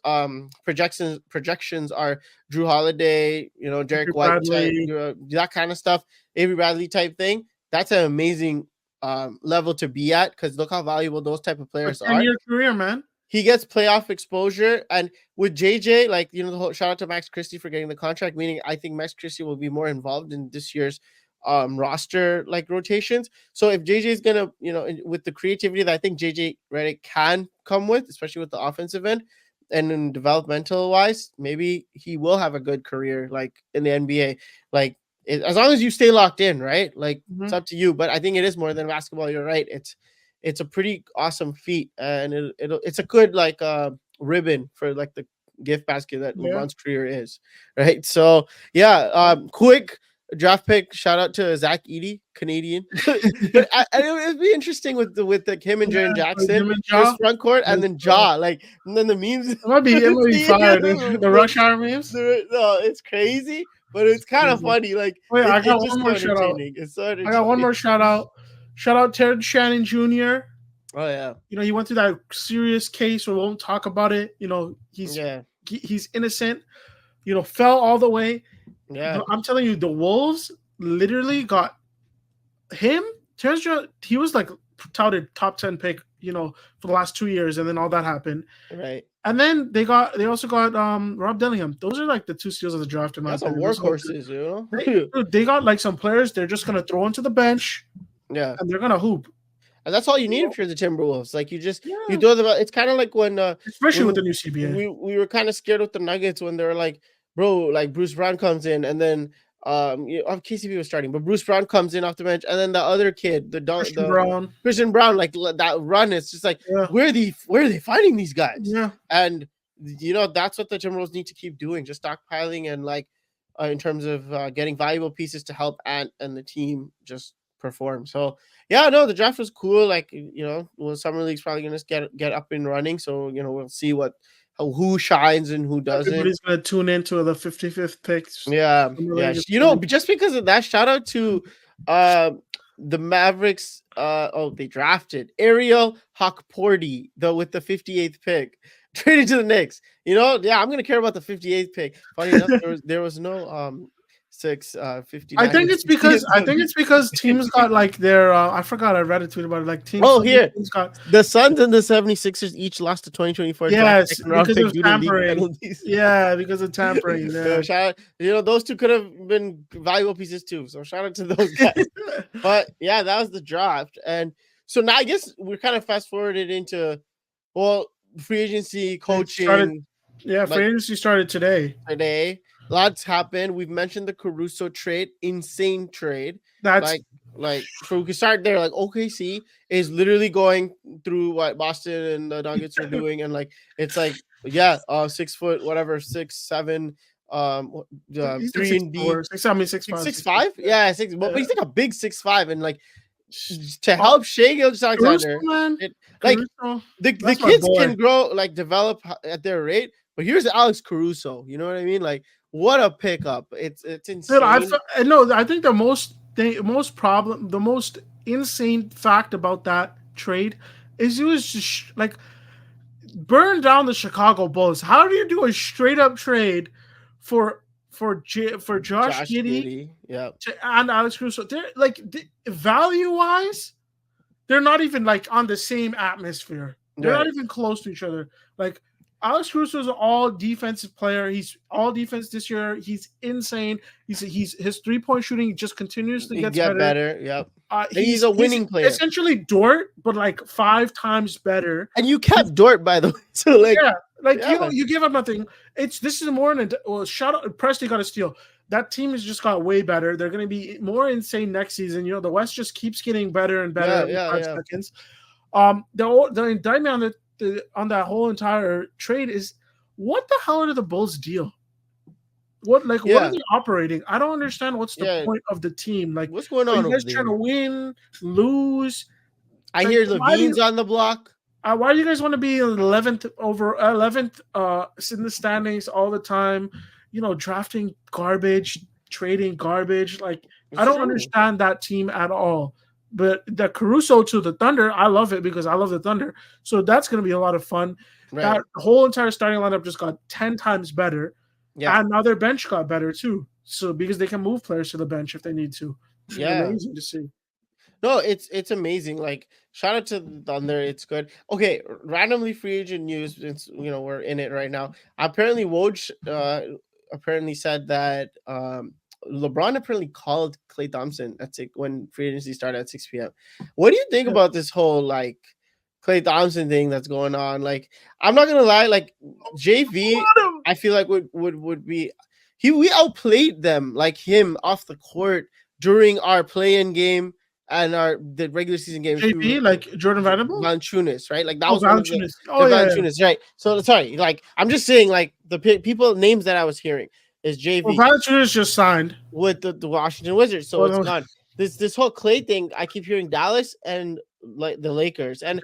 projections are Drew Holiday, Derek White type, that kind of stuff, Avery Bradley type thing, that's an amazing level to be at, because look how valuable those type of players are. 10-year career, man. He gets playoff exposure, and with JJ, like, the whole shout out to Max Christie for getting the contract, meaning I think Max Christie will be more involved in this year's roster like rotations. So if JJ is gonna, with the creativity that I think JJ Redick can come with, especially with the offensive end and in developmental wise, maybe he will have a good career like in the NBA. Like, as long as you stay locked in, right? Like, it's up to you. But I think it is more than basketball. You're right. It's a pretty awesome feat, and it's a good like ribbon for like the gift basket that LeBron's career is, right? So quick draft pick shout out to Zach Edey, Canadian. But it'd be interesting with him and Jaren Jackson, first front court, and then and then the memes. It might be fire, dude. The rush hour memes. No, it's crazy, but it's kind of funny. Like, wait, I got one more shout out. I got one more shout out. Shout out Ted Shannon Jr. Oh yeah. He went through that serious case. We won't talk about it. He's innocent. Fell all the way. Yeah, I'm telling you, the Wolves literally got him. He was like touted top 10 pick, for the last 2 years, and then all that happened. Right. And then they also got Rob Dillingham. Those are like the two steals of the draft. That's some workhorses, They got like some players they're just gonna throw into the bench. Yeah, and they're gonna hoop. And that's all you need if you're the Timberwolves. Like, you throw them out. It's kind of like when especially with the new CBA. We were kind of scared with the Nuggets when they were like, bro, like Bruce Brown comes in, and then KCP was starting, but Bruce Brown comes in off the bench, and then the other kid, Christian Brown, like that run, it's just like, where are they finding these guys? Yeah, and that's what the Timberwolves need to keep doing, just stockpiling and like in terms of getting valuable pieces to help Ant and the team just perform. So the draft was cool. Like, summer league's probably gonna get up and running. So we'll see who shines and who doesn't. Everybody's gonna tune into the 55th picks. Yeah. Just because of that, shout out to the Mavericks. They drafted Ariel Hawkporty with the 58th pick, traded to the Knicks. I'm gonna care about the 58th pick. Funny enough, there was no 59. I think it's because teams got like their I forgot, I read a tweet about it, like teams. Teams got the Suns and the 76ers each lost to 2024. Yes, because of tampering. Yeah, because of tampering. Yeah. Shout out, those two could have been valuable pieces too. So shout out to those guys. But that was the draft. And so now I guess we're kind of fast forwarded into free agency, coaching. Free agency started today. Lots happened. We've mentioned the Caruso trade, insane trade. That's so we can start there. Like, OKC is literally going through what Boston and the Nuggets are doing, and like it's like 6 foot, whatever, 6'7", 3 and D, 6'5". Yeah, 6. But he's like a big 6'5", and like to help Shai Gilgeous-Alexander, the kids can grow, like develop at their rate. But here's Alex Caruso. You know what I mean? Like, what a pickup! It's insane. Dude, I think the most insane fact about that trade is it was just like burn down the Chicago Bulls. How do you do a straight up trade for Josh Giddey and Alex Caruso? They're like value wise, they're not even like on the same atmosphere. They're not even close to each other. Like, Alex Caruso is an all defensive player. He's all defense this year. He's insane. He's his 3-point shooting just continuously He gets get better. better. Yep. And he's He's a winning player. essentially Dort, but like 5 times better. And you kept Dort, by the way. So like, you give up nothing. This is more than shout out. Presley got a steal. That team has just got way better. They're going to be more insane next season. The West just keeps getting better and better every 5 seconds. The indictment on that whole entire trade is, what the hell are the Bulls' deal? What are they operating? I don't understand what's the point of the team. Like, what's going on? Are you guys trying to win, lose? I hear Levine's on the block. Why do you guys want to be 11th in the standings all the time? Drafting garbage, trading garbage. Like, I don't understand that team at all. But the Caruso to the Thunder, I love it because I love the Thunder. So that's going to be a lot of fun. Right. That whole entire starting lineup just got 10 times better. Yeah. And now their bench got better too. So because they can move players to the bench if they need to. It's amazing to see. No, it's amazing. Like, shout out to the Thunder. It's good. Okay, randomly free agent news. Since we're in it right now. Apparently, Woj apparently said that LeBron apparently called Klay Thompson at when free agency started at 6 p.m. What do you think about this whole like Klay Thompson thing that's going on? Like, I'm not gonna lie, like JV, I feel like would be we outplayed them like him off the court during our play-in game and the regular season game. JV, like Jordan Valanciunas, right? Like that was Valanciunas. Valanciunas, right? So sorry, like I'm just saying, like the people names that I was hearing is JV. Well, Valanciunas just signed with the Washington Wizards, so it's gone. This whole Klay thing, I keep hearing Dallas and like the Lakers, and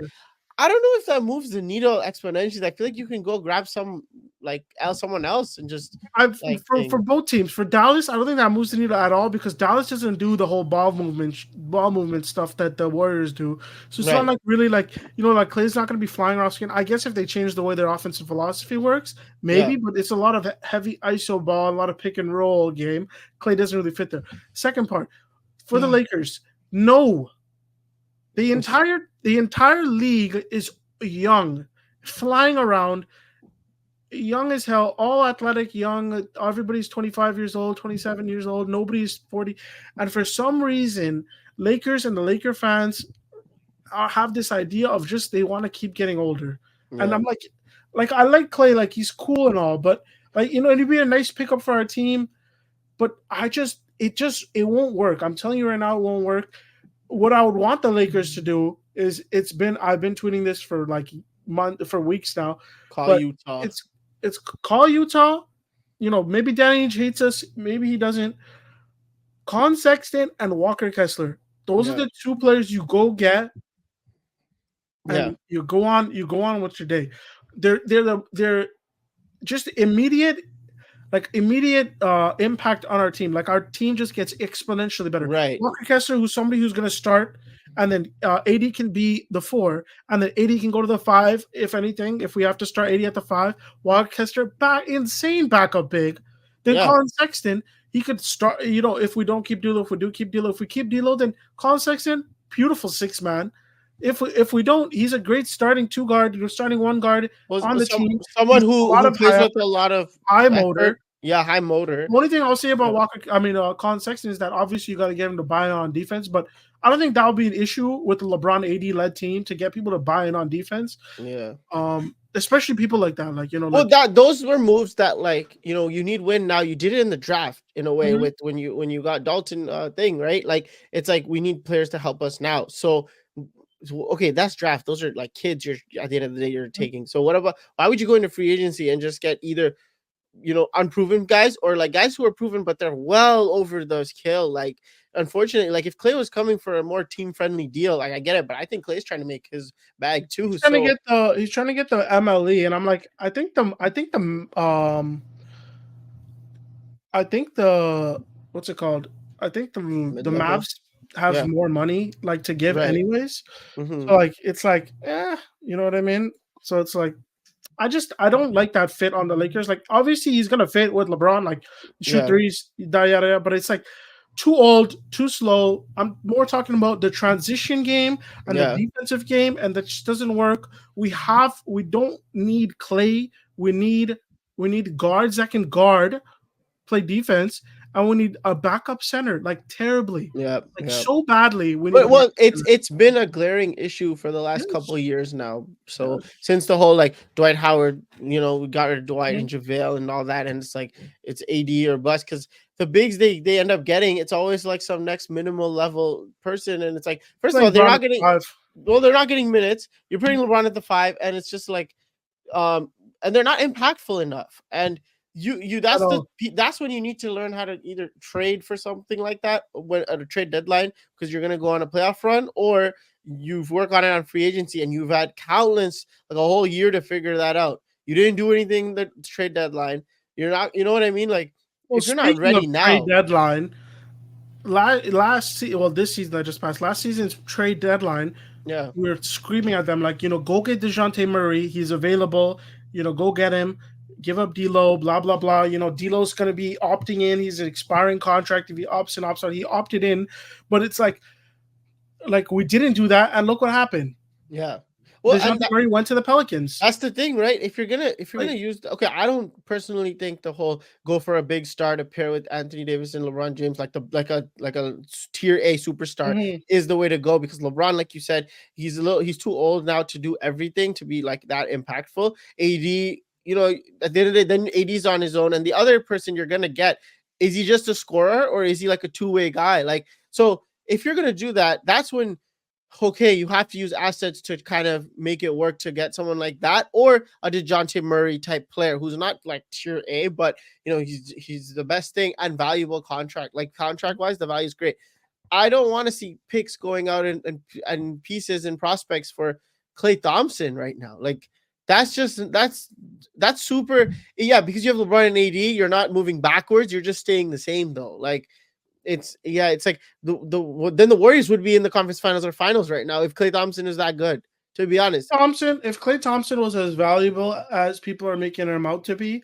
I don't know if that moves the needle exponentially. I feel like you can go grab someone else and just for both teams. For Dallas, I don't think that moves the needle at all because Dallas doesn't do the whole ball movement stuff that the Warriors do. So it's not like really like Klay's not going to be flying off skin. I guess if they change the way their offensive philosophy works, maybe. But it's a lot of heavy ISO ball, a lot of pick and roll game. Klay doesn't really fit there. Second part for the Lakers, no. The entire league is young, flying around, young as hell, all athletic, young. Everybody's 25 years old, 27 years old. Nobody's 40. And for some reason, Lakers and the Laker fans have this idea of just they want to keep getting older. Yeah. And I'm like I like Klay, like he's cool and all, but like it'd be a nice pickup for our team. But it won't work. I'm telling you right now, it won't work. What I would want the Lakers to do is I've been tweeting this for for weeks now. Call Utah. It's call Utah. Maybe Danny Ainge hates us. Maybe he doesn't. Colin Sexton and Walker Kessler. Those are the two players you go get. And you go on with your day. They're just immediate impact on our team. Like our team just gets exponentially better. Right. Walker Kessler, who's somebody who's going to start, and then AD can be the 4, and then AD can go to the 5 if anything. If we have to start AD at the 5, Walker Kessler insane backup big. Then Colin Sexton, he could start. If we don't keep D'Lo, if we do keep D'Lo, if we keep D'Lo, then Colin Sexton, beautiful 6-man. If we don't, he's a great starting 2 guard. You're starting 1 guard on the team. Someone who plays with a lot of high motor. Yeah, high motor. The only thing I'll say about Colin Sexton is that obviously you got to get him to buy in on defense, but I don't think that will be an issue with the LeBron AD led team to get people to buy in on defense. Yeah. Especially people like that, those were moves that you need win now. You did it in the draft in a way with when you got Dalton thing, right? Like it's like we need players to help us now. So okay, that's draft. Those are like kids. You're at the end of the day you're taking. So why would you go into free agency and just get either unproven guys or like guys who are proven but they're well over the scale? Like unfortunately, like if Klay was coming for a more team friendly deal, like I get it, but I think Klay's trying to make his bag too. He's trying to get the MLE, and I'm like, I think the what's it called? I think the Mavs have more money to give anyways. Mm-hmm. So it's you know what I mean? So it's like I don't like that fit on the Lakers. Like obviously he's gonna fit with LeBron, shoot threes, yada yada. But it's like too old, too slow. I'm more talking about the transition game and the Yeah, defensive game, and that just doesn't work. We don't need Clay. We need guards that can guard, play defense, and we need a backup center like terribly, yeah, like yeah. so badly. We need But a backup well, it's center. it's been a glaring issue for the last Yes, couple of years now. So yes. since the whole like Dwight Howard, we got rid of Dwight and Mhm. JaVale and all that, and it's like it's AD or bust because the bigs they end up getting, it's always like some next minimal level person, and it's like first of all Playing they're Brown not at the getting five. they're not getting minutes. You're putting LeBron at the 5, and it's just like um and they're not impactful enough. And you At all. that's when you need to learn how to either trade for something like that when at a trade deadline because you're going to go on a playoff run, or you've worked on it on free agency and you've had countless like a whole year to figure that out. You didn't do anything the trade deadline. You're not, you know what I mean? Like Well, if you're not speaking of ready trade now, deadline, this season that just passed, last season's trade deadline, yeah, we were screaming at them like, go get DeJounte Murray. He's available. Go get him. Give up D'Lo. Blah blah blah. D'Lo's gonna be opting in. He's an expiring contract. If he opts in, opts out. He opted in, but it's like we didn't do that, and look what happened. yeah. Well, and DeJounte Murray went to the Pelicans. that's the thing, right? If you're gonna Like, use, okay, I don't personally think the whole go for a big star to pair with Anthony Davis and LeBron James like a tier A superstar mhm. is the way to go because LeBron, like you said, he's too old now to do everything to be like that impactful. AD, at the end of the day, then AD's on his own, and the other person you're gonna get, is he just a scorer or is he like a two-way guy? Like so, if you're gonna do that, that's when okay, you have to use assets to kind of make it work to get someone like that, or a DeJounte Murray type player who's not like tier A, but he's the best thing and valuable contract. Like contract wise, the value is great. I don't want to see picks going out and pieces and prospects for Clay Thompson right now. Like that's super. Yeah, because you have LeBron and AD, you're not moving backwards. You're just staying the same though. Like it's like then the Warriors would be in the conference finals or finals right now if Klay Thompson is that good. To be honest, If Klay Thompson was as valuable as people are making him out to be,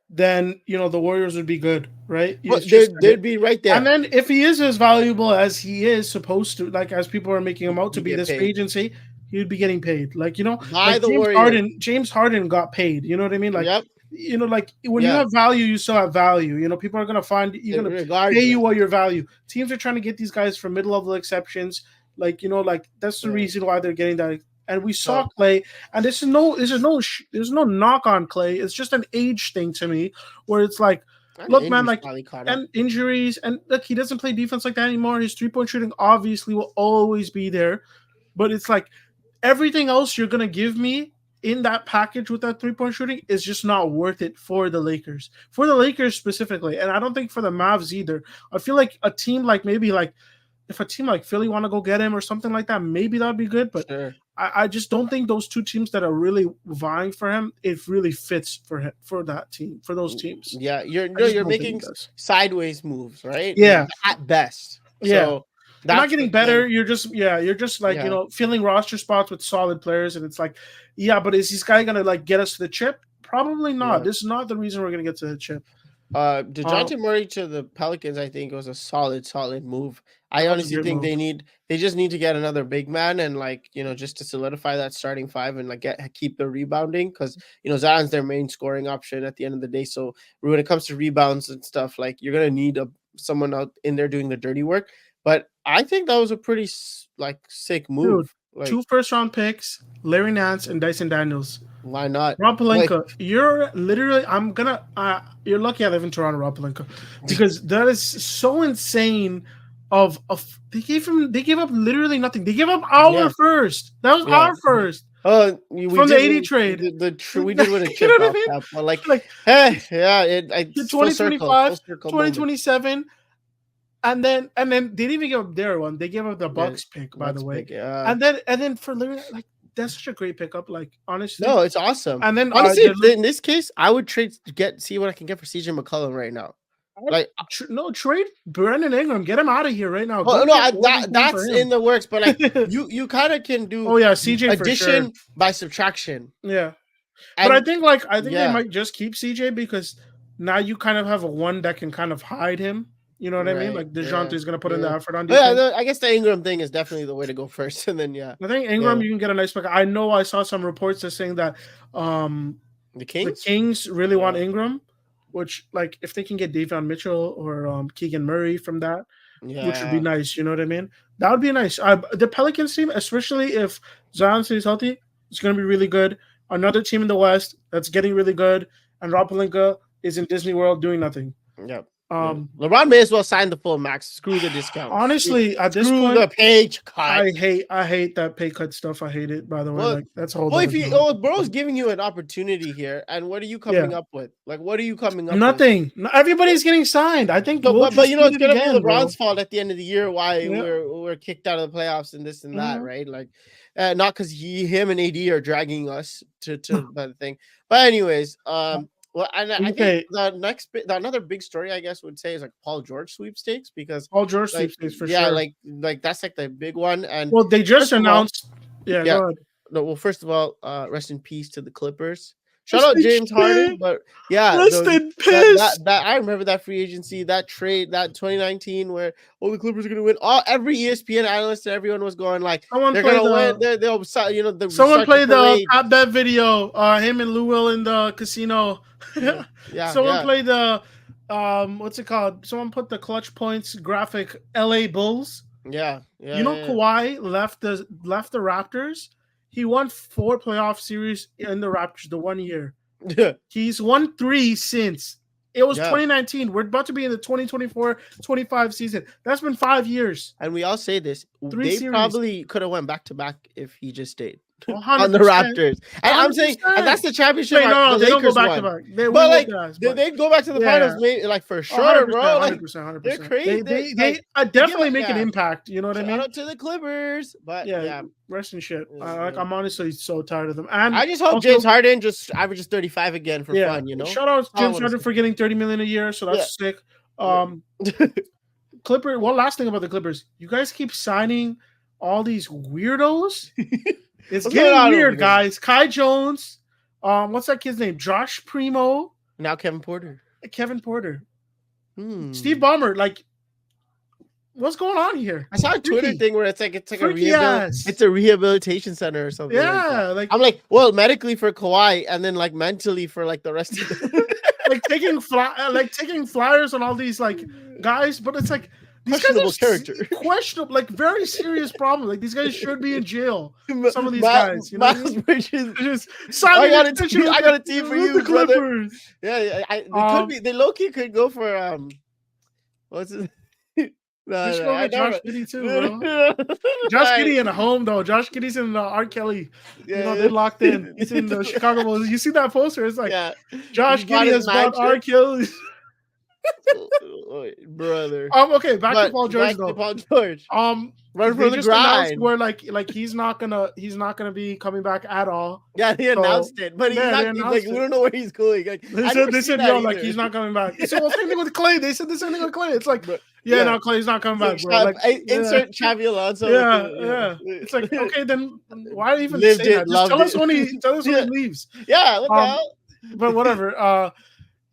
then the Warriors would be good, right? It's but just they'd be right and there. then if he is as valuable as he is supposed to, like as people are making him out to You be get this free paid agency, he would be getting paid. Like by like the James Warriors. Harden. James Harden got paid. You know what I mean? Like Yep. like when you Yeah. have value, you still have value. People are gonna find you're gonna pay you Regardless. what your value. Teams are trying to get these guys for mid level exceptions. Like that's the Yeah. reason why they're getting that. And we saw So Clay, and there's no knock on Clay. It's just an age thing to me, where it's like, and look, man, injuries like, probably caught up. and injuries, and look, he doesn't play defense like that anymore. His 3-point shooting obviously will always be there, but it's like everything else you're gonna give me in that package with that 3-point shooting is just not worth it for the Lakers specifically, and I don't think for the Mavs either. I feel like a team like maybe like if a team like Philly want to go get him or something like that, maybe that'd be good. But Sure. I just don't think those two teams that are really vying for him, it really fits for him, for that team, for those teams. Yeah, you're I just you're don't think making it does. sideways moves, right? Yeah, At best. yeah. So You're not that's getting the thing. better. You're just like, Yeah. filling roster spots with solid players. And it's like, yeah, but is this guy going to like get us to the chip? Probably not. Yeah. This is not the reason we're going to get to the chip. DeJounte Murray to the Pelicans, I think, was a solid move. I That was a honestly great think move. they just need to get another big man and like just to solidify that starting five and like keep the rebounding because Zion's their main scoring option at the end of the day. So when it comes to rebounds and stuff, like you're gonna need someone out in there doing the dirty work. But I think that was a pretty like sick Dude, move. Like 2 first-round picks, Larry Nance and Dyson Daniels. why not? Rob Like Pelinka, you're literally. You're lucky I live in Toronto, Rob Pelinka, because that is so insane. They gave up literally nothing. They gave up our yeah, first. That was yeah. our first We from the did 80 trade. we did win a You chip know what I off mean? that, but like, Like yeah, the it's full circle, 2025, moment. 2027, and then they didn't even give up their one. They gave up the Yeah, Bucks pick, by the Bucks way. pick, yeah. And then for literally like that's such a great pickup. Like honestly, No, it's awesome. and then Honestly, in this case, I would see what I can get for CJ McCollum right now. Like, no, trade Brandon Ingram. Get him out of here right now. well, Go no, get more than that's for him. in the works, but like you kind of can do Oh yeah, CJ for sure. addition by subtraction. Yeah, And but I think they yeah, might just keep CJ because now you kind of have a one that can kind of hide him. You know what I mean? Right. Like DeJounte is going to put in the effort on But yeah, defense. I guess the Ingram thing is definitely the way to go first, and then I think Ingram, you can get a nice pick. I know I saw some reports that saying that the the Kings. Kings really want Ingram, which like if they can get Davion Mitchell or Keegan Murray from that, which would be nice. You know what I mean? That would be nice. The Pelicans team, especially if Zion stays healthy, it's going to be really good. Another team in the West that's getting really good, and Rob Pelinka is in Disney World doing nothing. Yep. LeBron may as well sign the full max. Screw the discount. Honestly, at this point, the pay cut. I hate that pay cut stuff. I hate it. By the way, like that's a whole. Well, bro's giving you an opportunity here, and what are you coming up with? Like, what are you coming up? Nothing. with? Everybody's getting signed. I think. But you know, it's gonna be LeBron's fault at the end of the year why we're kicked out of the playoffs and this and that, right? Like, not because him and AD are dragging us to the thing. But anyways, well, and I think another big story, I guess, would say is like Paul George sweepstakes, because Paul George sweepstakes for sure. Yeah, like that's like the big one. And well, they just announced. Go ahead. No, well, first of all, rest in peace to the Clippers. Shout out James Harden, but rest in peace. That I remember that free agency, that trade, that 2019 where the Clippers are going to win. Every ESPN analyst and everyone was going like they're going to win. They'll someone played the Pat Bet video. Him and Lou Will in the casino. Someone played the what's it called? Someone put the clutch points graphic. LA Bulls. Yeah. Kawhi left the Raptors. He won 4 playoff series in the Raptors the 1 year. He's won 3 since. It was 2019. We're about to be in the 2024-25 season. That's been 5 years. And we all say this. They probably could have went back-to-back if he just stayed. 100%. On the Raptors. And I'm saying, and that's the championship. No, they don't go back-to-back. They'd go back to the finals, maybe, like for sure, 100%, bro. 100%. They're crazy. They definitely make an impact. You know what I mean? Shout out to the Clippers. But rest in shit. I'm honestly so tired of them. And I just hope James Harden just averages 35 again for fun, you know? Shout out to James Harden for getting $30 million a year, so that's sick. Clippers. One last thing about the Clippers. You guys keep signing all these weirdos. It's getting weird, guys. Kai Jones. What's that kid's name? Josh Primo. Now Kevin Porter. Steve Ballmer. Like, what's going on here? I saw a Twitter thing where it's like a rehabilitation center or something. Yeah, like I'm like, well, medically for Kawhi, and then like mentally for like the rest of the like taking flyers on all these like guys, but it's like these guys are questionable, like very serious problem. Like these guys should be in jail. Some of these guys, you know, Miles Bridges. I got a team for you, brother. Yeah, they could be. They low key could go for what's it? Josh Giddey too, bro. Josh Giddey in a home though. Josh Giddey's in the R. Kelly. You know, they're locked in. He's in the Chicago Bulls. You see that poster? It's like Josh Giddey has bought R. Kelly. Brother. Okay, back to Paul George though. Run for the grind. Where like he's not gonna be coming back at all. Yeah, he announced it, but he's not. Like, we don't know where he's going. Like, they said no, like he's not coming back. So what's same thing with Clay? They said the same thing with Clay. It's like, no, Clay's not coming back, bro. Like, insert Xavi Alonso. Yeah. It's like, okay, then why even say that? Just tell us when he leaves. Yeah, what the hell? But whatever.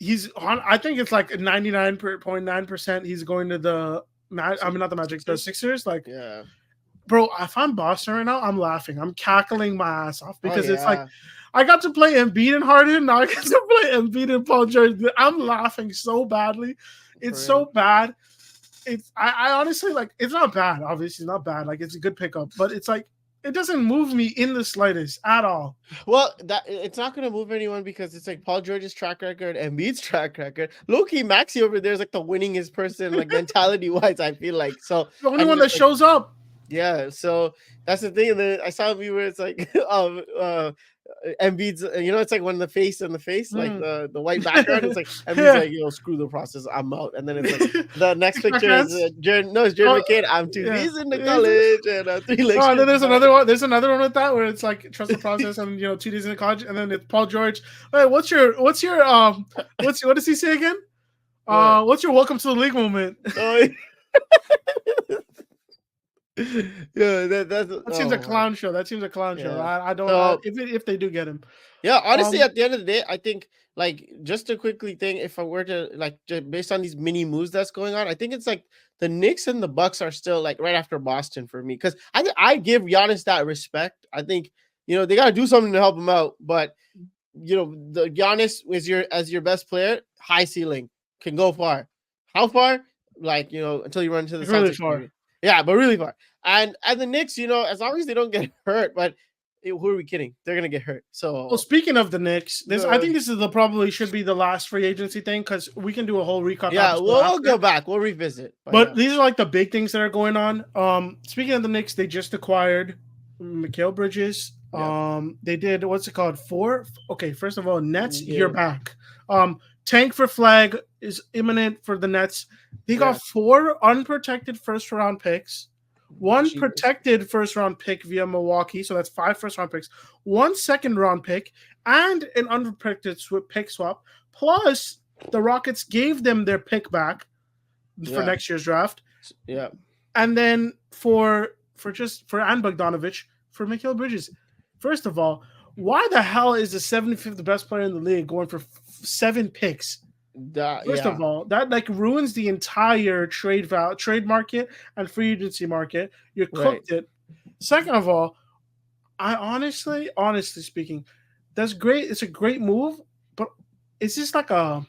He's on. I think it's like 99.9%. He's going to the. Not the Magic. The Sixers. Like, bro. If I'm Boston right now, I'm laughing. I'm cackling my ass off because it's like I got to play Embiid and Harden. Now I get to play Embiid and Paul George. I'm laughing so badly. It's so bad. I honestly like. It's not bad. Obviously, not bad. Like it's a good pickup, but it's like. It doesn't move me in the slightest at all. Well, it's not going to move anyone because it's like Paul George's track record and Embiid's track record. Low-key, Maxey over there is like the winningest person, like mentality-wise, I feel like. So the only one that shows up. Yeah, so that's the thing. And then I saw a view where it's like Embiid's, it's like when the face on the face, like the white background. It's like Embiid's like, screw the process, I'm out. And then it's like the next picture is Jared McCain. I'm 2 days into college and 3 lectures. And then there's another one. There's another one with that where it's like trust the process and 2 days into college, and then it's Paul George. Hey, what does he say again? What's your welcome to the league moment? Yeah, that's That seems a oh my clown show. That seems a clown show. yeah. I don't. So If they do get him, yeah, honestly, um, at the end of the day, I think like just to quickly think, if I were to like just based on these mini moves that's going on, I think it's like the Knicks and the Bucks are still like right after Boston for me because I give Giannis that respect. I think they got to do something to help him out, but the Giannis is your best player, high ceiling, can go far. How far? Like until you run into the really Celtics, far. maybe. Yeah, but really far. And the Knicks, as long as they don't get hurt, but who are we kidding? They're gonna get hurt. Well, So speaking of the Knicks, I uh, think this is probably should be the last free agency thing because we can do a whole recap yeah, episode we'll after. go back. We'll revisit. But But yeah, these are like the big things that are going on. Speaking of the Knicks, they just acquired Mikal Bridges. yeah, They did what's it called? Four. Okay, first of all, Nets, you're yeah, back. Tank for flag is imminent for the Nets. They yeah. got 4 unprotected first round picks, 1 Jesus. protected first round pick via Milwaukee, so that's 5 first round picks, 1 second round pick, and an unprotected pick swap. Plus, the Rockets gave them their pick back for Yeah, next year's draft. yeah, And then for Ann Bogdanovich, for Mikal Bridges. First of all, why the hell is the 75th best player in the league going for 7 picks? First yeah, of all, that like ruins the entire trade market and free agency market. You right. cooked it. Second of all, I honestly speaking, that's great. It's a great move, but is this like a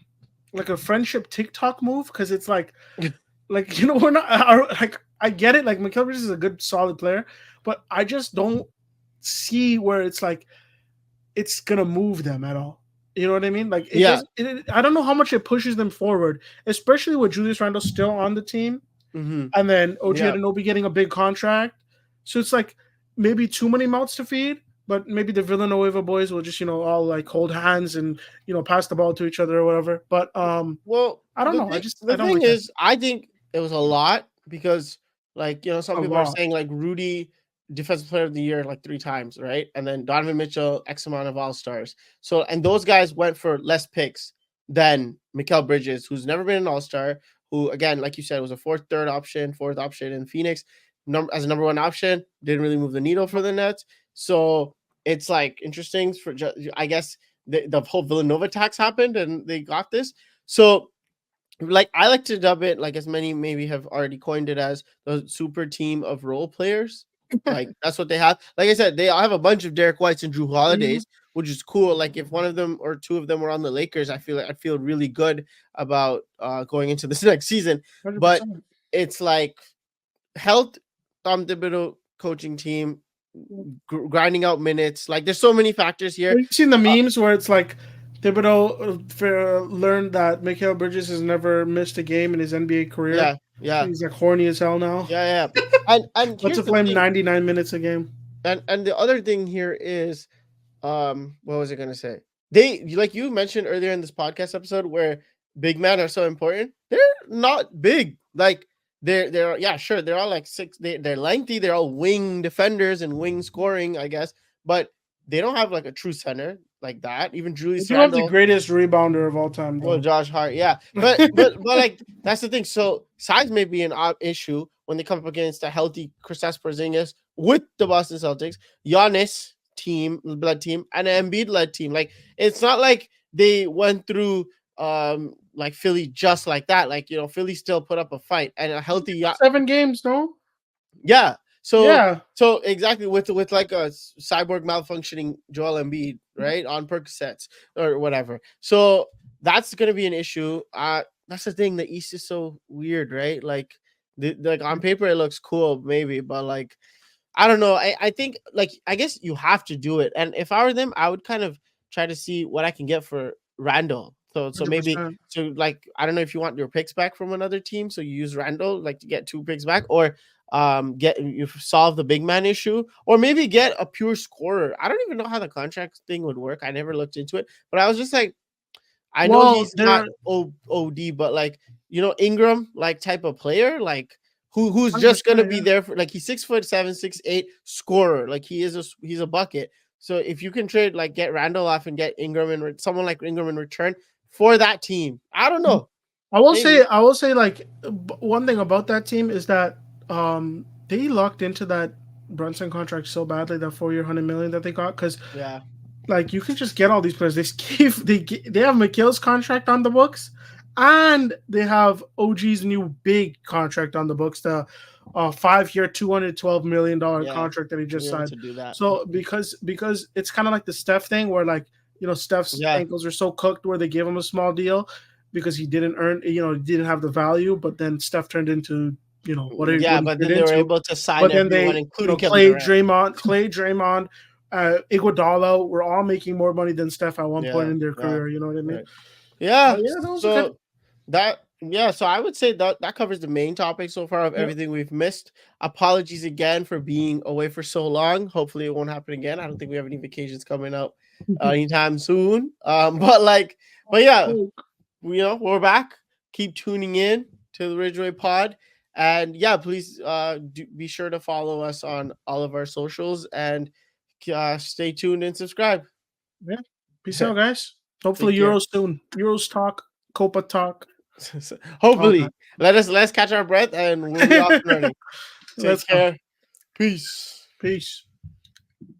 friendship TikTok move? Because it's like we're not like I get it. Like Mikal Bridges is a good solid player, but I just don't see where it's like it's gonna move them at all. You know what I mean? Like it Yeah. does. I don't know how much it pushes them forward, especially with Julius Randle still on the team, Mm-hmm. and then OG Yeah. Anunoby getting a big contract. So it's like maybe too many mouths to feed. But maybe the Villanueva boys will just all like hold hands and pass the ball to each other or whatever. But Well, I don't know. the I don't thing like that is, I think it was a lot because, like, some a people are lot. saying like Rudy, Defensive Player of the Year, like 3 times, right? And then Donovan Mitchell, X amount of All Stars. So, and those guys went for less picks than Mikal Bridges, who's never been an All Star. Who, again, like you said, was a fourth option in Phoenix, as a number 1 option. Didn't really move the needle for the Nets. So it's like interesting for I guess the whole Villanova tax happened and they got this. So like I like to dub it, like as many maybe have already coined it, as the super team of role players. Like that's what they have. Like I said, they have a bunch of Derek Whites and Drew Mhm. Holidays, which is cool. Like if one of them or 2 of them were on the Lakers, I feel really good about going into this next season. But 100%. it's like health, Tom Thibodeau coaching team, grinding out minutes. Like there's so many factors here. Have you seen the memes where it's like Thibodeau learned that Mikal Bridges has never missed a game in his NBA career? Yeah, yeah, He's like horny as hell now. yeah, yeah. And Let's here's the play him thing. 99 minutes a game. And the other thing here is, what was I gonna say? They, like you mentioned earlier in this podcast episode, where big men are so important. They're not big. Like they're yeah, sure, they're all like 6. They're lengthy. They're all wing defenders and wing scoring, I guess. But they don't have like a true center like that. Even They Julius do have the Randle. greatest rebounder of all time, Well, though. Josh Hart, yeah, but like that's the thing. So size may be an issue when they come up against a healthy Kristaps Porzingis with the Boston Celtics, Giannis blood team, and an Embiid led team. Like it's not like they went through like Philly just like that. Like Philly still put up a fight and a healthy 7 games, no? yeah. Yeah. So exactly with like a cyborg malfunctioning Joel Embiid, right, on Percocets or whatever. So that's going to be an issue. That's the thing. The East is so weird, right? Like, like on paper it looks cool, maybe, but like I don't know. I think like I guess you have to do it. And if I were them, I would kind of try to see what I can get for Randall. So maybe 100%. like I don't know if you want your picks back from another team, so you use Randall like to get 2 picks back, or get you solve the big man issue, or maybe get a pure scorer. I don't even know how the contract thing would work. I never looked into it, but I was just like, I know Well, he's not they're OD, but like Ingram like type of player, like who's just 100%, gonna be yeah. there for like he's 6'7", 6'8" scorer. Like he's a bucket. So if you can trade like get Randall off and get Ingram and someone like Ingram in return for that team, I don't know. I will Maybe. say like one thing about that team is that they locked into that Brunson contract so badly, that 4 year, $100 million that they got, because Yeah. like you can just get all these players. They have McHale's contract on the books, and they have OG's new big contract on the books, the 5 year, $212 million Yeah. contract that he To be just able signed. to do that. So because it's kind of like the Steph thing, where like Steph's Yeah. ankles are so cooked, where they gave him a small deal because he didn't earn, he didn't have the value, but then Steph turned into what he Yeah, but turned then they were into. able to sign But then everyone, they, including Kevin Clay, Durant. Draymond, Iguodala were all making more money than Steph at one point Yeah. in their Yeah. career. You know what I mean? Right. Yeah. But yeah, that was a good. So I would say that covers the main topic so far of everything we've missed. Apologies again for being away for so long. Hopefully it won't happen again. I don't think we have any vacations coming up anytime soon. But yeah, we're back. Keep tuning in to the Ridgeway Pod. And yeah, please be sure to follow us on all of our socials and stay tuned and subscribe. Yeah. Peace out, guys. Hopefully Euros soon. Euros talk, Copa talk. Hopefully. Let's catch our breath and we'll be off and running. Take care. Peace. Peace.